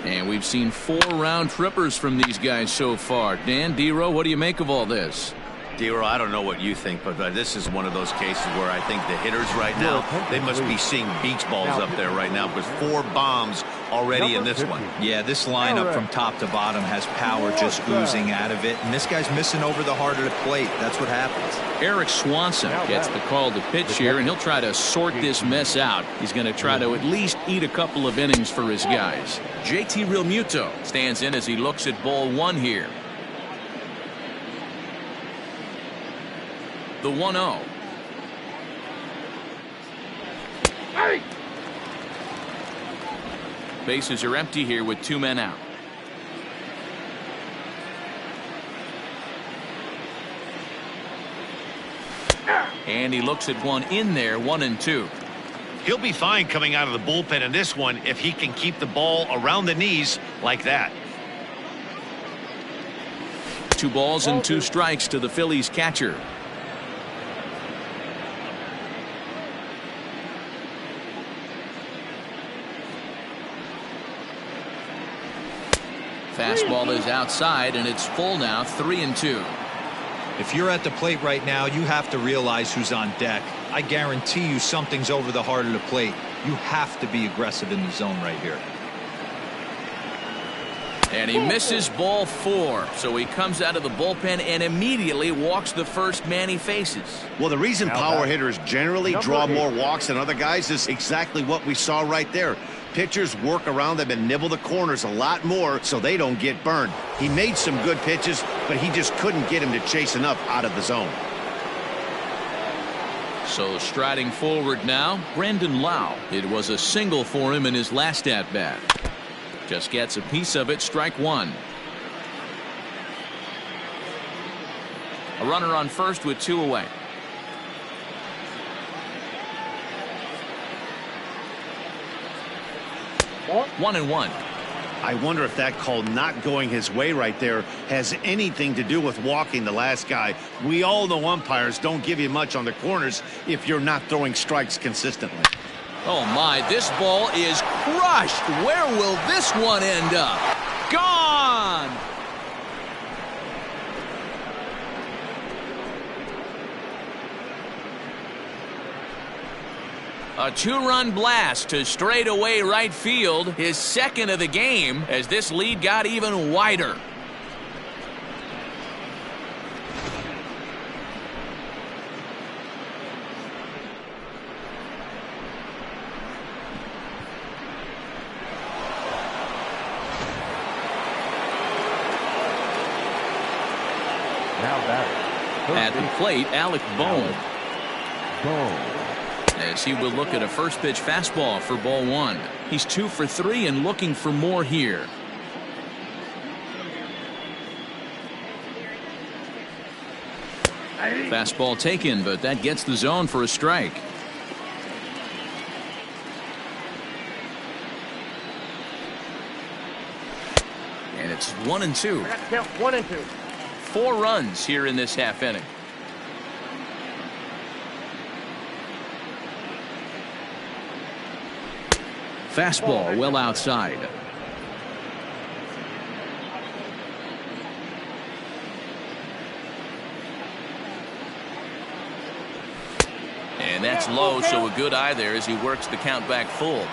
A: And we've seen 4 round trippers from these guys so far. Dan, D-Row, what do you make of all this?
B: D-Row, I don't know what you think, but this is one of those cases where I think the hitters right now, they must be seeing beach balls up there right now with 4 bombs already in this one.
D: Yeah, this lineup from top to bottom has power just oozing out of it, and this guy's missing over the heart of the plate. That's what happens.
A: Eric Swanson gets the call to pitch here, and he'll try to sort this mess out. He's going to try to at least eat a couple of innings for his guys. JT Realmuto stands in as he looks at ball 1 here. The 1-0. Bases are empty here with 2 men out. And he looks at one in there, 1-2.
B: He'll be fine coming out of the bullpen in this one if he can keep the ball around the knees like that.
A: 2 balls and 2 strikes to the Phillies catcher. Fastball is outside, and it's full now, 3-2.
D: If you're at the plate right now, you have to realize who's on deck. I guarantee you something's over the heart of the plate. You have to be aggressive in the zone right here.
A: And he misses ball 4, so he comes out of the bullpen and immediately walks the first man he faces.
B: Well, the reason power hitters generally draw more walks than other guys is exactly what we saw right there. Pitchers work around them and nibble the corners a lot more so they don't get burned. He made some good pitches, but he just couldn't get him to chase enough out of the zone.
A: So striding forward now, Brandon Lau. It was a single for him in his last at-bat. Just gets a piece of it, strike 1. A runner on first with 2 away. One and one.
B: I wonder if that call not going his way right there has anything to do with walking the last guy. We all know umpires don't give you much on the corners if you're not throwing strikes consistently.
A: Oh my, this ball is crushed. Where will this one end up? Gone! A 2-run blast to straightaway right field, his second of the game, as this lead got even wider.
C: Now batting.
A: At the plate, Alec Bohm.
C: Bohm.
A: As he will look at a first pitch fastball for ball 1. He's 2 for 3 and looking for more here. Fastball taken, but that gets the zone for a strike. And it's 1 and 2.
G: 1 and 2.
A: 4 runs here in this half inning. Fastball well outside. And that's low, so a good eye there as he works the count back full.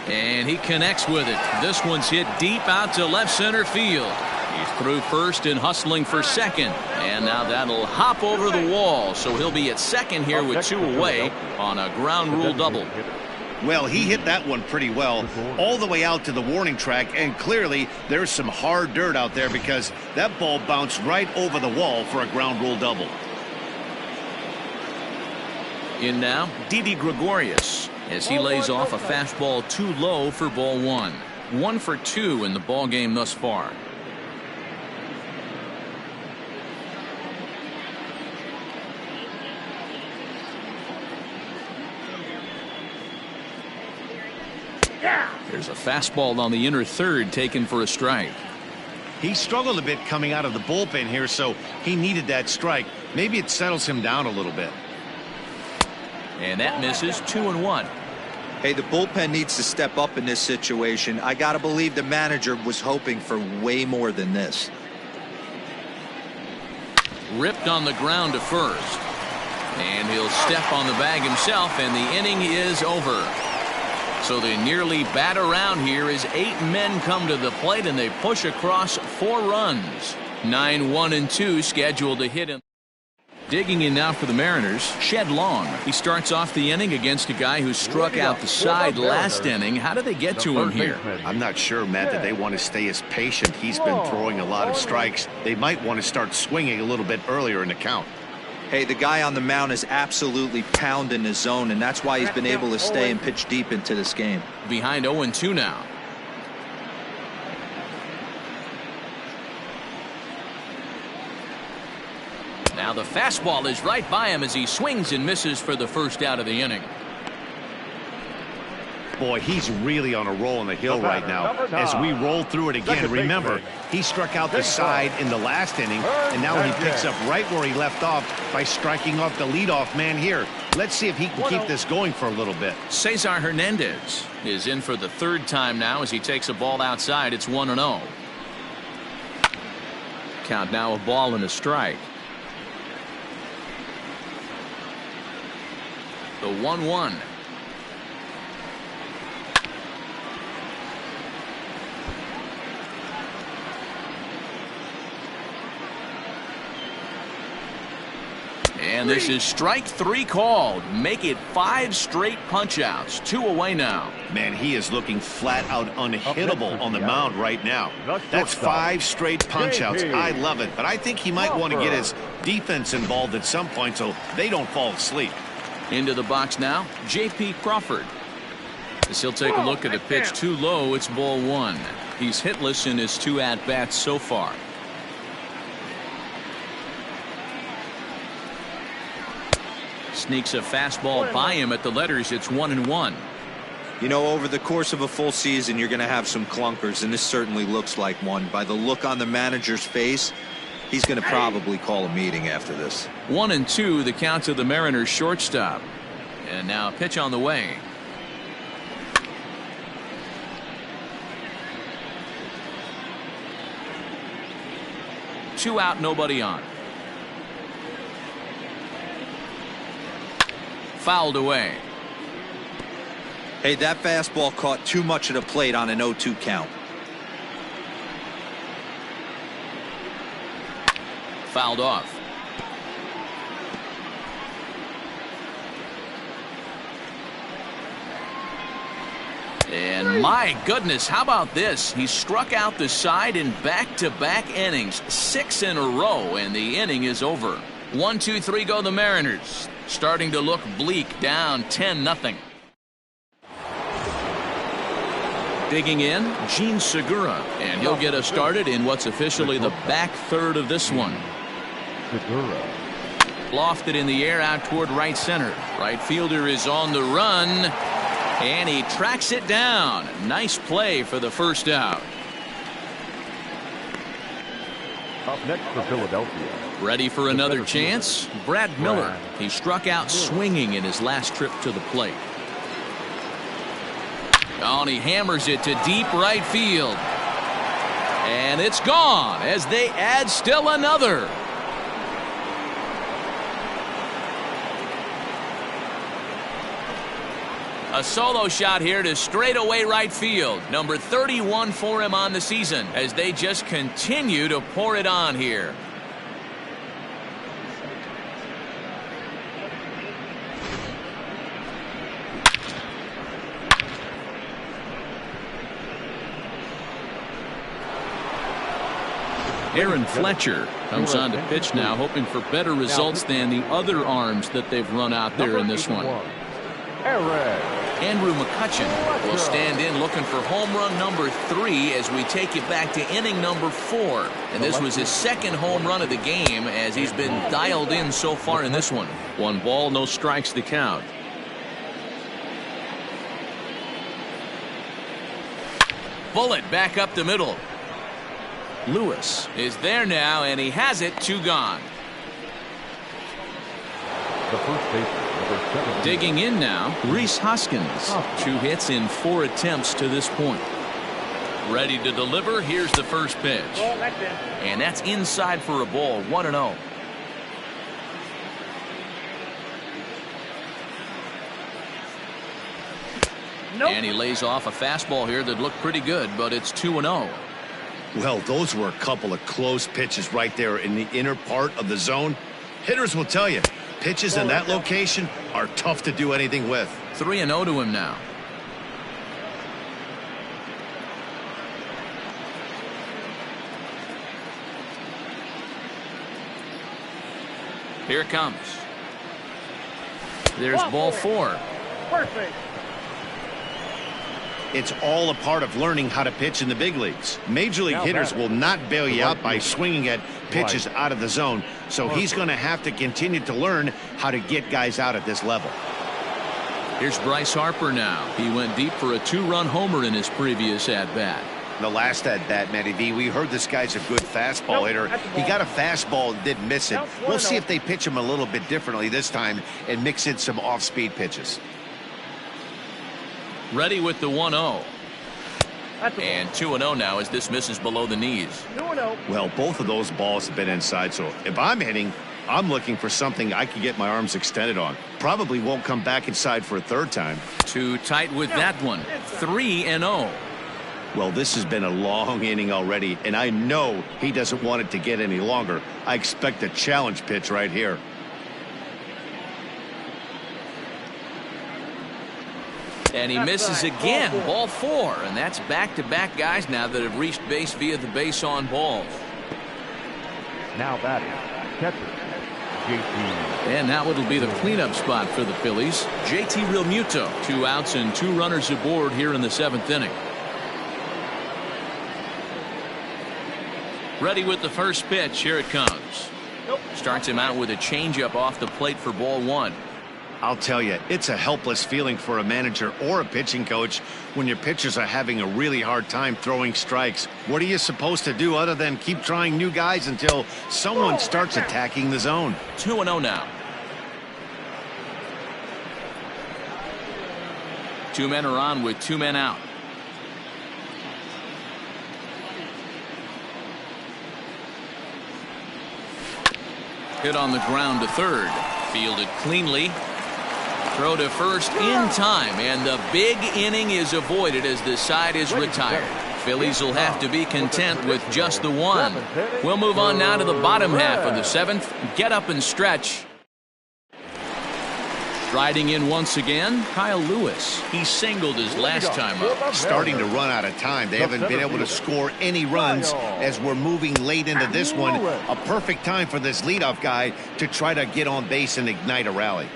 A: And he connects with it. This one's hit deep out to left center field. He's through first and hustling for second. And now that'll hop over the wall. So he'll be at second here with 2 away on a ground rule double.
B: Well, he hit that one pretty well all the way out to the warning track. And clearly there's some hard dirt out there because that ball bounced right over the wall for a ground rule double.
A: In now, Didi Gregorius as he lays off a fastball too low for ball 1. 1 for 2 in the ball game thus far. There's a fastball on the inner third taken for a strike.
B: He struggled a bit coming out of the bullpen here, so he needed that strike. Maybe it settles him down a little bit.
A: And that misses. 2 and 1.
D: Hey, the bullpen needs to step up in this situation. I gotta believe the manager was hoping for way more than this.
A: Ripped on the ground to first. And he'll step on the bag himself, and the inning is over. So they nearly bat around here as 8 men come to the plate, and they push across 4 runs. 9, 1 and 2 scheduled to hit him. Digging in now for the Mariners, Shed Long. He starts off the inning against a guy who struck out the side last inning. How do they get to him here?
B: I'm not sure, Matt, that they want to stay as patient. He's been throwing a lot of strikes. They might want to start swinging a little bit earlier in the count.
D: Hey, the guy on the mound is absolutely pounding his zone, and that's why he's been able to stay and pitch deep into this game.
A: Behind 0-2 now. Now the fastball is right by him as he swings and misses for the first out of the inning.
B: Boy, he's really on a roll on the hill right now. As we roll through it again, remember, he struck out the side in the last inning, and now he picks up right where he left off by striking off the leadoff man here. Let's see if he can keep this going for a little bit.
A: Cesar Hernandez is in for the 3rd time now as he takes a ball outside. It's 1-0. Count now a ball and a strike. The 1-1. And this is strike 3 called. Make it 5 straight punch-outs. 2 away now.
B: Man, he is looking flat out unhittable on the mound right now. That's 5 straight punch-outs. I love it, but I think he might want to get his defense involved at some point so they don't fall asleep.
A: Into the box now, J.P. Crawford. As he'll take a look at the pitch too low, it's ball one. He's hitless in his 2 at-bats so far. Sneaks a fastball by him at the letters. It's 1-1.
D: You know, over the course of a full season, you're going to have some clunkers, and this certainly looks like one. By the look on the manager's face, he's going to probably call a meeting after this.
A: 1-2, the count to the Mariners shortstop. And now a pitch on the way. Two out, nobody on. Fouled away.
D: Hey, that fastball caught too much of the plate on an 0-2 count.
A: Fouled off. And my goodness, how about this? He struck out the side in back-to-back innings, 6 in a row, and the inning is over. 1-2-3 go the Mariners. Starting to look bleak, down 10-0. Digging in, Gene Segura, and he'll get us started in what's officially the back third of this one.
C: Segura.
A: Lofted in the air out toward right center. Right fielder is on the run, and he tracks it down. Nice play for the first out.
C: Up next for Philadelphia.
A: Ready for another chance? Brad Miller. He struck out swinging in his last trip to the plate. Oh, and he hammers it to deep right field. And it's gone as they add still another. A solo shot here to straightaway right field. Number 31 for him on the season as they just continue to pour it on here. Aaron Fletcher comes on to pitch now, hoping for better results than the other arms that they've run out there in this one. Andrew McCutchen will stand in looking for home run number 3 as we take it back to inning number 4. And this was his second home run of the game as he's been dialed in so far in this one. 1 ball, no strikes to count. Bullet back up the middle. Lewis is there now, and he has it. 2 gone.
C: The first baseman, number 17.
A: Digging in now, Rhys Hoskins. 2 hits in 4 attempts to this point. Ready to deliver. Here's the first pitch. And that's inside for a ball. 1-0. And he lays off a fastball here that looked pretty good, but it's 2-0.
B: Well, those were a couple of close pitches right there in the inner part of the zone. Hitters will tell you, pitches in that location are tough to do anything with.
A: 3-0 to him now. Here it comes. There's ball 4.
G: Perfect.
B: It's all a part of learning how to pitch in the big leagues. Major league hitters will not bail you out by swinging at pitches out of the zone, so he's going to have to continue to learn how to get guys out at this level.
A: Here's Bryce Harper now. He went deep for a 2-run homer in his previous at-bat.
B: The last at-bat, Matty V, we heard this guy's a good fastball hitter. He got a fastball and did miss it. We'll see if they pitch him a little bit differently this time and mix in some off-speed pitches.
A: Ready with the 1-0. And 2-0 now as this misses below the knees.
B: Well, both of those balls have been inside, so if I'm hitting, I'm looking for something I can get my arms extended on. Probably won't come back inside for a third time.
A: Too tight with that one. 3-0.
B: Well, this has been a long inning already, and I know he doesn't want it to get any longer. I expect a challenge pitch right here.
A: And he misses again. Ball 4. And that's back-to-back guys now that have reached base via the base on balls.
C: Now batting, catcher, JT.
A: And now it'll be the cleanup spot for the Phillies. JT Realmuto. 2 outs and 2 runners aboard here in the 7th inning. Ready with the first pitch. Here it comes. Starts him out with a changeup off the plate for ball 1.
B: I'll tell you, it's a helpless feeling for a manager or a pitching coach when your pitchers are having a really hard time throwing strikes. What are you supposed to do other than keep trying new guys until someone starts attacking the zone?
A: 2-0 now. 2 men are on with 2 men out. Hit on the ground to third. Fielded cleanly. Throw to first in time, and the big inning is avoided as the side is retired. Phillies will have to be content with just the 1. We'll move on now to the bottom half of the 7th. Get up and stretch. Striding in once again, Kyle Lewis. He singled his last time up.
B: Starting to run out of time. They haven't been able to score any runs as we're moving late into this one. A perfect time for this leadoff guy to try to get on base and ignite a rally.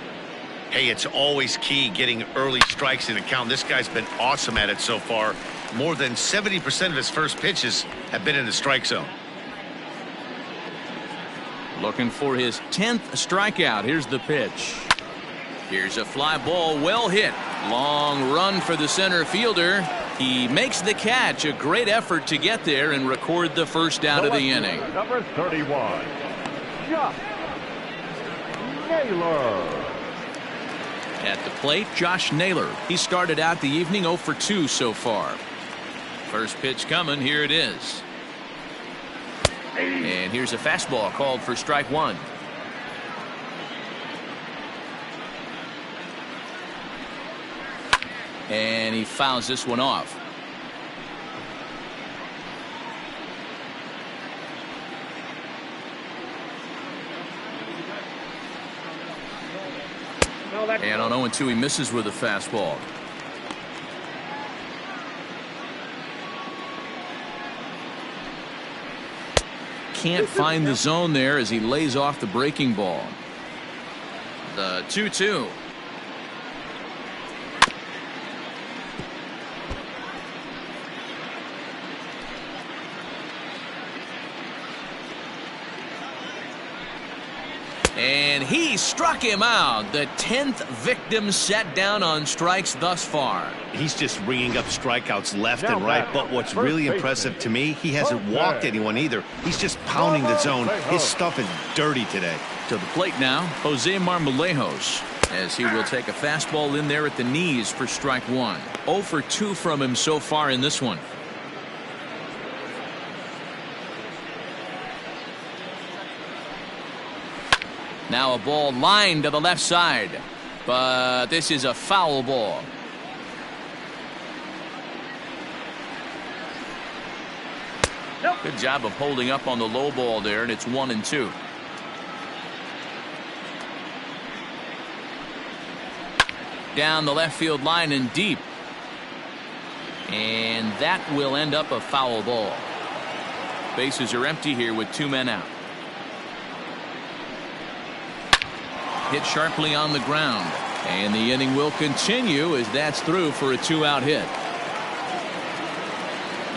B: Hey, it's always key getting early strikes in a count. This guy's been awesome at it so far. More than 70% of his first pitches have been in the strike zone.
A: Looking for his 10th strikeout. Here's the pitch. Here's a fly ball, well hit. Long run for the center fielder. He makes the catch. A great effort to get there and record the first out of the inning.
C: Number 31, Josh Naylor.
A: At the plate, Josh Naylor. He started out the evening 0 for 2 so far. First pitch coming. Here it is. And here's a fastball called for strike 1. And he fouls this one off. And on 0-2 he misses with a fastball. Can't find the zone there as he lays off the breaking ball. The 2-2. And he struck him out. The 10th victim set down on strikes thus far.
B: He's just ringing up strikeouts left and right. But what's really impressive to me, he hasn't walked anyone either. He's just pounding the zone. His stuff is dirty today.
A: To the plate now, Jose Marmolejos, as he will take a fastball in there at the knees for strike 1. 0 for 2 from him so far in this one. Now a ball lined to the left side, but this is a foul ball. Good job of holding up on the low ball there, and it's 1-2. Down the left field line and deep. And that will end up a foul ball. Bases are empty here with 2 men out. Hit sharply on the ground, and the inning will continue as that's through for a 2-out hit.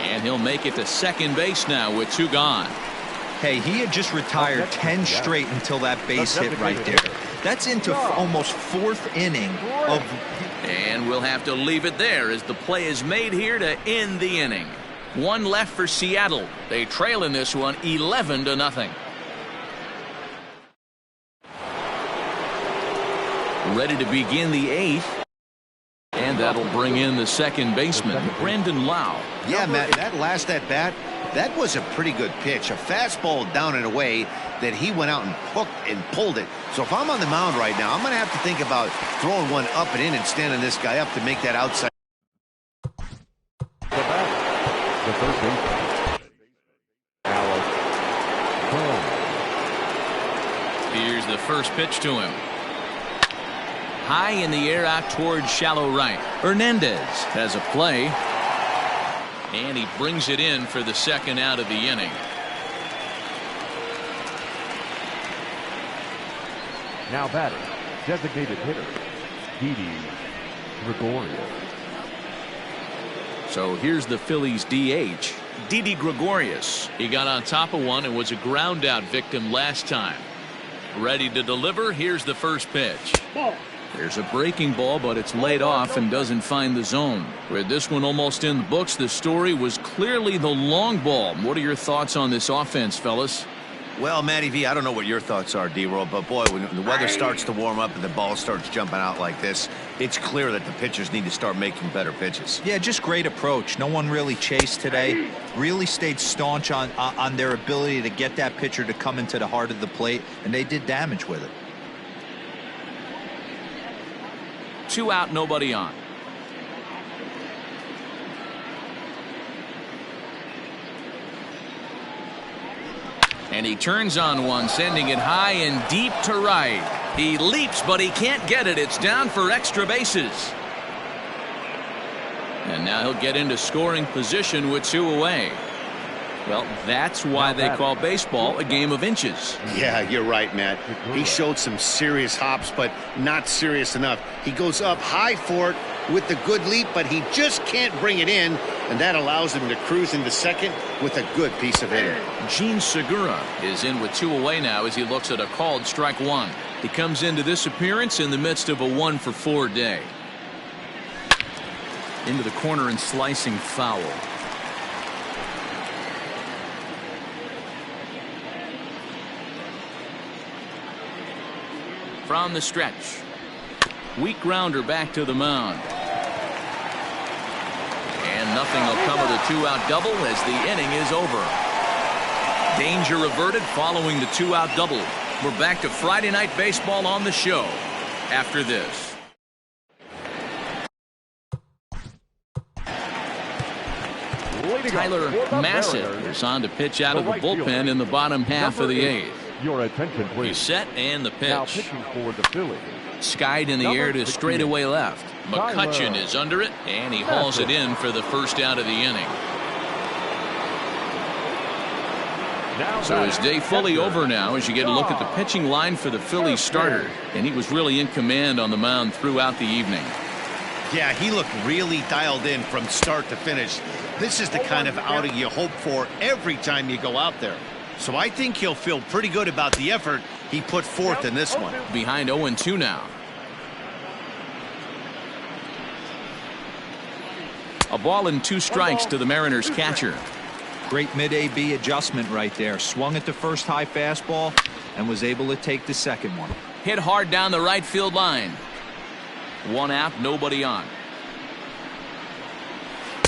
A: And he'll make it to second base now with 2 gone.
D: Hey, he had just retired 10 straight until that base hit right there. That's into almost 4th inning of.
A: And we'll have to leave it there as the play is made here to end the inning. 1 left for Seattle. They trail in this one 11-0. Ready to begin the 8th. And that'll bring in the second baseman, Brandon Lau.
B: Yeah, Matt, that last at bat, that was a pretty good pitch. A fastball down and away that he went out and hooked and pulled it. So if I'm on the mound right now, I'm going to have to think about throwing one up and in and standing this guy up to make that outside.
C: The first baseman, Alex Cole.
A: Here's the first pitch to him. High in the air out towards shallow right. Hernandez has a play. And he brings it in for the second out of the inning.
C: Now batting, designated hitter, Gregorius.
A: So here's the Phillies DH, Gregorius. He got on top of one and was a ground out victim last time. Ready to deliver. Here's the first pitch. There's a breaking ball, but it's laid off and doesn't find the zone. With this one almost in the books, the story was clearly the long ball. What are your thoughts on this offense, fellas?
B: Well, Matty V, I don't know what your thoughts are, D-Roll, but boy, when the weather starts to warm up and the ball starts jumping out like this, it's clear that the pitchers need to start making better pitches.
D: Yeah, just great approach. No one really chased today. Really stayed staunch on their ability to get that pitcher to come into the heart of the plate, and they did damage with it.
A: 2 out, nobody on. And he turns on one, sending it high and deep to right. He leaps, but he can't get it. It's down for extra bases. And now he'll get into scoring position with 2 away. Well, that's why they call baseball a game of inches.
B: Yeah, you're right, Matt. He showed some serious hops, but not serious enough. He goes up high for it with the good leap, but he just can't bring it in, and that allows him to cruise into second with a good piece of hitting.
A: Gene Segura is in with 2 away now as he looks at a called strike 1. He comes into this appearance in the midst of a 1-for-4 day. Into the corner and slicing foul. From the stretch. Weak grounder back to the mound. And nothing will come of the 2-out double as the inning is over. Danger averted following the 2-out double. We're back to Friday Night Baseball on the show after this. Tyler Massett is on to pitch out of the bullpen in the bottom half of the 8th.
C: Your attention, please.
A: He's set and the
C: Now
A: pitch.
C: pitching for the Phillies.
A: Skied in the air to straightaway left. McCutchen is under it, and he hauls it in for the first out of the inning. So his day fully over now as you get a look at the pitching line for the Phillies starter. And he was really in command on the mound throughout the evening.
B: Yeah, he looked really dialed in from start to finish. This is the kind of outing you hope for every time you go out there. So I think he'll feel pretty good about the effort he put forth in this one.
A: Behind 0-2 now. A ball and 2 strikes to the Mariners catcher.
D: Great mid-AB adjustment right there. Swung at the first high fastball and was able to take the second one.
A: Hit hard down the right field line. 1 out, nobody on.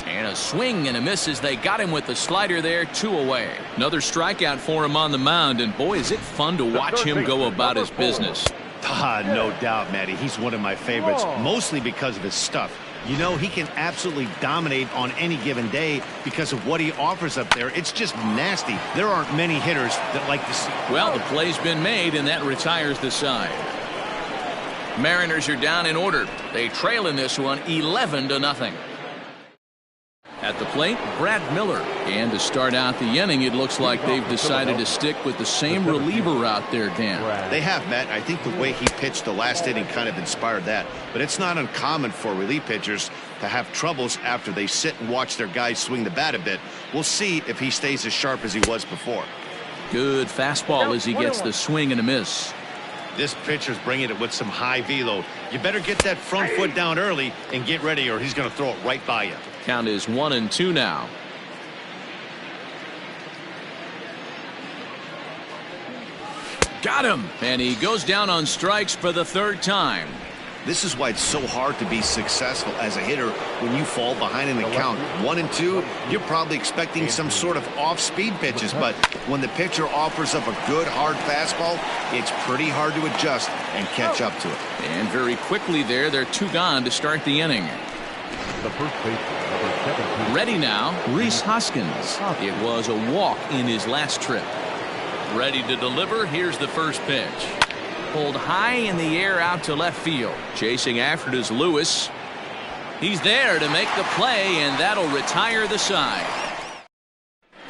A: And a swing and a miss as they got him with the slider there. 2 away. Another strikeout for him on the mound, and boy, is it fun to watch him go about his business.
B: No doubt, Matty. He's one of my favorites, mostly because of his stuff. You know, he can absolutely dominate on any given day because of what he offers up there. It's just nasty. There aren't many hitters that like to see.
A: Well, the play's been made, and that retires the side. Mariners are down in order. They trail in this one 11-0. At the plate, Brad Miller. And to start out the inning, it looks like they've decided to stick with the same reliever out there, Dan.
B: They have, Matt. I think the way he pitched the last inning kind of inspired that. But it's not uncommon for relief pitchers to have troubles after they sit and watch their guys swing the bat a bit. We'll see if he stays as sharp as he was before.
A: Good fastball as he gets the swing and a miss.
B: This pitcher's bringing it with some high velo. You better get that front foot down early and get ready, or he's going to throw it right by you.
A: Count is 1-2 now. Got him, and he goes down on strikes for the 3rd time.
B: This is why it's so hard to be successful as a hitter when you fall behind in the count. 1-2, you're probably expecting some sort of off-speed pitches, but when the pitcher offers up a good hard fastball, it's pretty hard to adjust and catch up to it.
A: And very quickly there, they're 2 gone to start the inning.
C: The first baseman, number 17.
A: Ready now, Rhys Hoskins. It was a walk in his last trip. Ready to deliver. Here's the first pitch. Pulled high in the air out to left field. Chasing after it is Lewis. He's there to make the play, and that'll retire the side.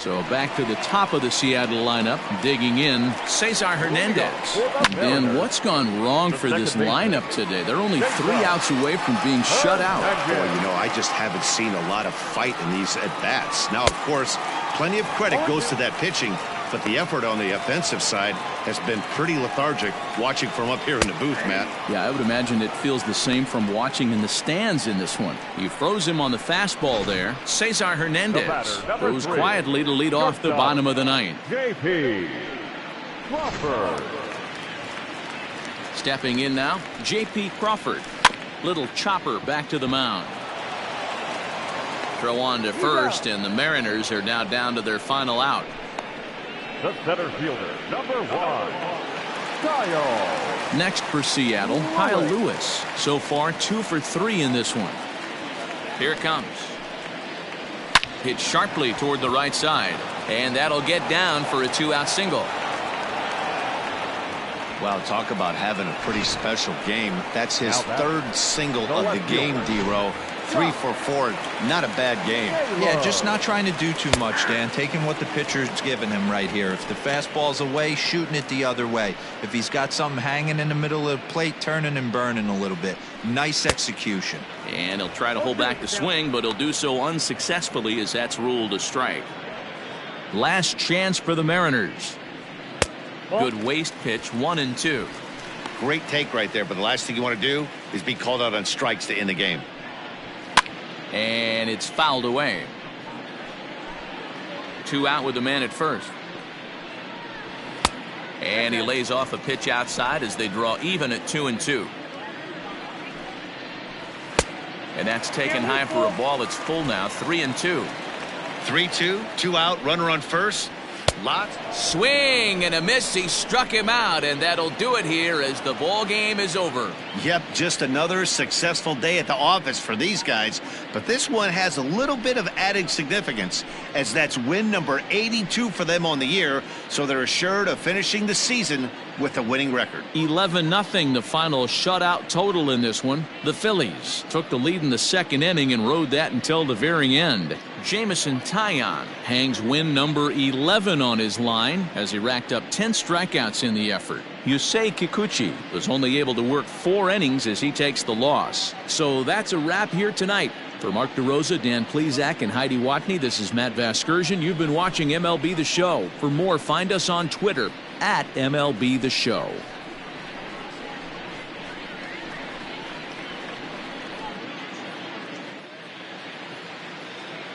A: So back to the top of the Seattle lineup, digging in, Cesar Hernandez. And what's gone wrong for this lineup today? They're only 3 outs away from being shut out.
B: Boy, you know, I just haven't seen a lot of fight in these at-bats. Now, of course, plenty of credit goes to that pitching, but the effort on the offensive side has been pretty lethargic watching from up here in the booth, Matt.
A: Yeah, I would imagine it feels the same from watching in the stands in this one. He froze him on the fastball there. Cesar Hernandez goes quietly to lead off the bottom of the ninth.
C: J.P. Crawford.
A: Stepping in now, J.P. Crawford. Little chopper back to the mound. Throw on to first, and the Mariners are now down to their final out.
C: The center fielder, number 1, Kyle.
A: Next for Seattle, Kyle Lewis. So far, 2 for 3 in this one. Here it comes. Hit sharply toward the right side, and that'll get down for a 2-out single.
B: Wow, talk about having a pretty special game. That's his 3rd single of the game, D-Row. 3 for 4, not a bad game.
D: Yeah, just not trying to do too much, Dan. Taking what the pitcher's giving him right here. If the fastball's away, shooting it the other way. If he's got something hanging in the middle of the plate, turning and burning a little bit. Nice execution.
A: And he'll try to hold back the swing, but he'll do so unsuccessfully as that's ruled a strike. Last chance for the Mariners. Good waste pitch, 1-2.
B: Great take right there, but the last thing you want to do is be called out on strikes to end the game.
A: And it's fouled away. 2 out with the man at first. And he lays off a pitch outside as they draw even at 2-2. And that's taken high for a ball that's full now, 3-2.
B: 3-2, 2 out, runner on first. Lot.
A: Swing and a miss. He struck him out, and that'll do it here as the ball game is over.
B: Yep, just another successful day at the office for these guys. But this one has a little bit of added significance, as that's win number 82 for them on the year, so they're assured of finishing the season with a winning record.
A: 11-0 the final shutout total in this one. The Phillies took the lead in the 2nd inning and rode that until the very end. Jameson Taillon hangs win number 11 on his line as he racked up 10 strikeouts in the effort. Yusei Kikuchi was only able to work 4 innings as he takes the loss. So that's a wrap here tonight. For Mark DeRosa, Dan Plesac, and Heidi Watney, this is Matt Vasgersian. You've been watching MLB The Show. For more, find us on Twitter @MLB The Show.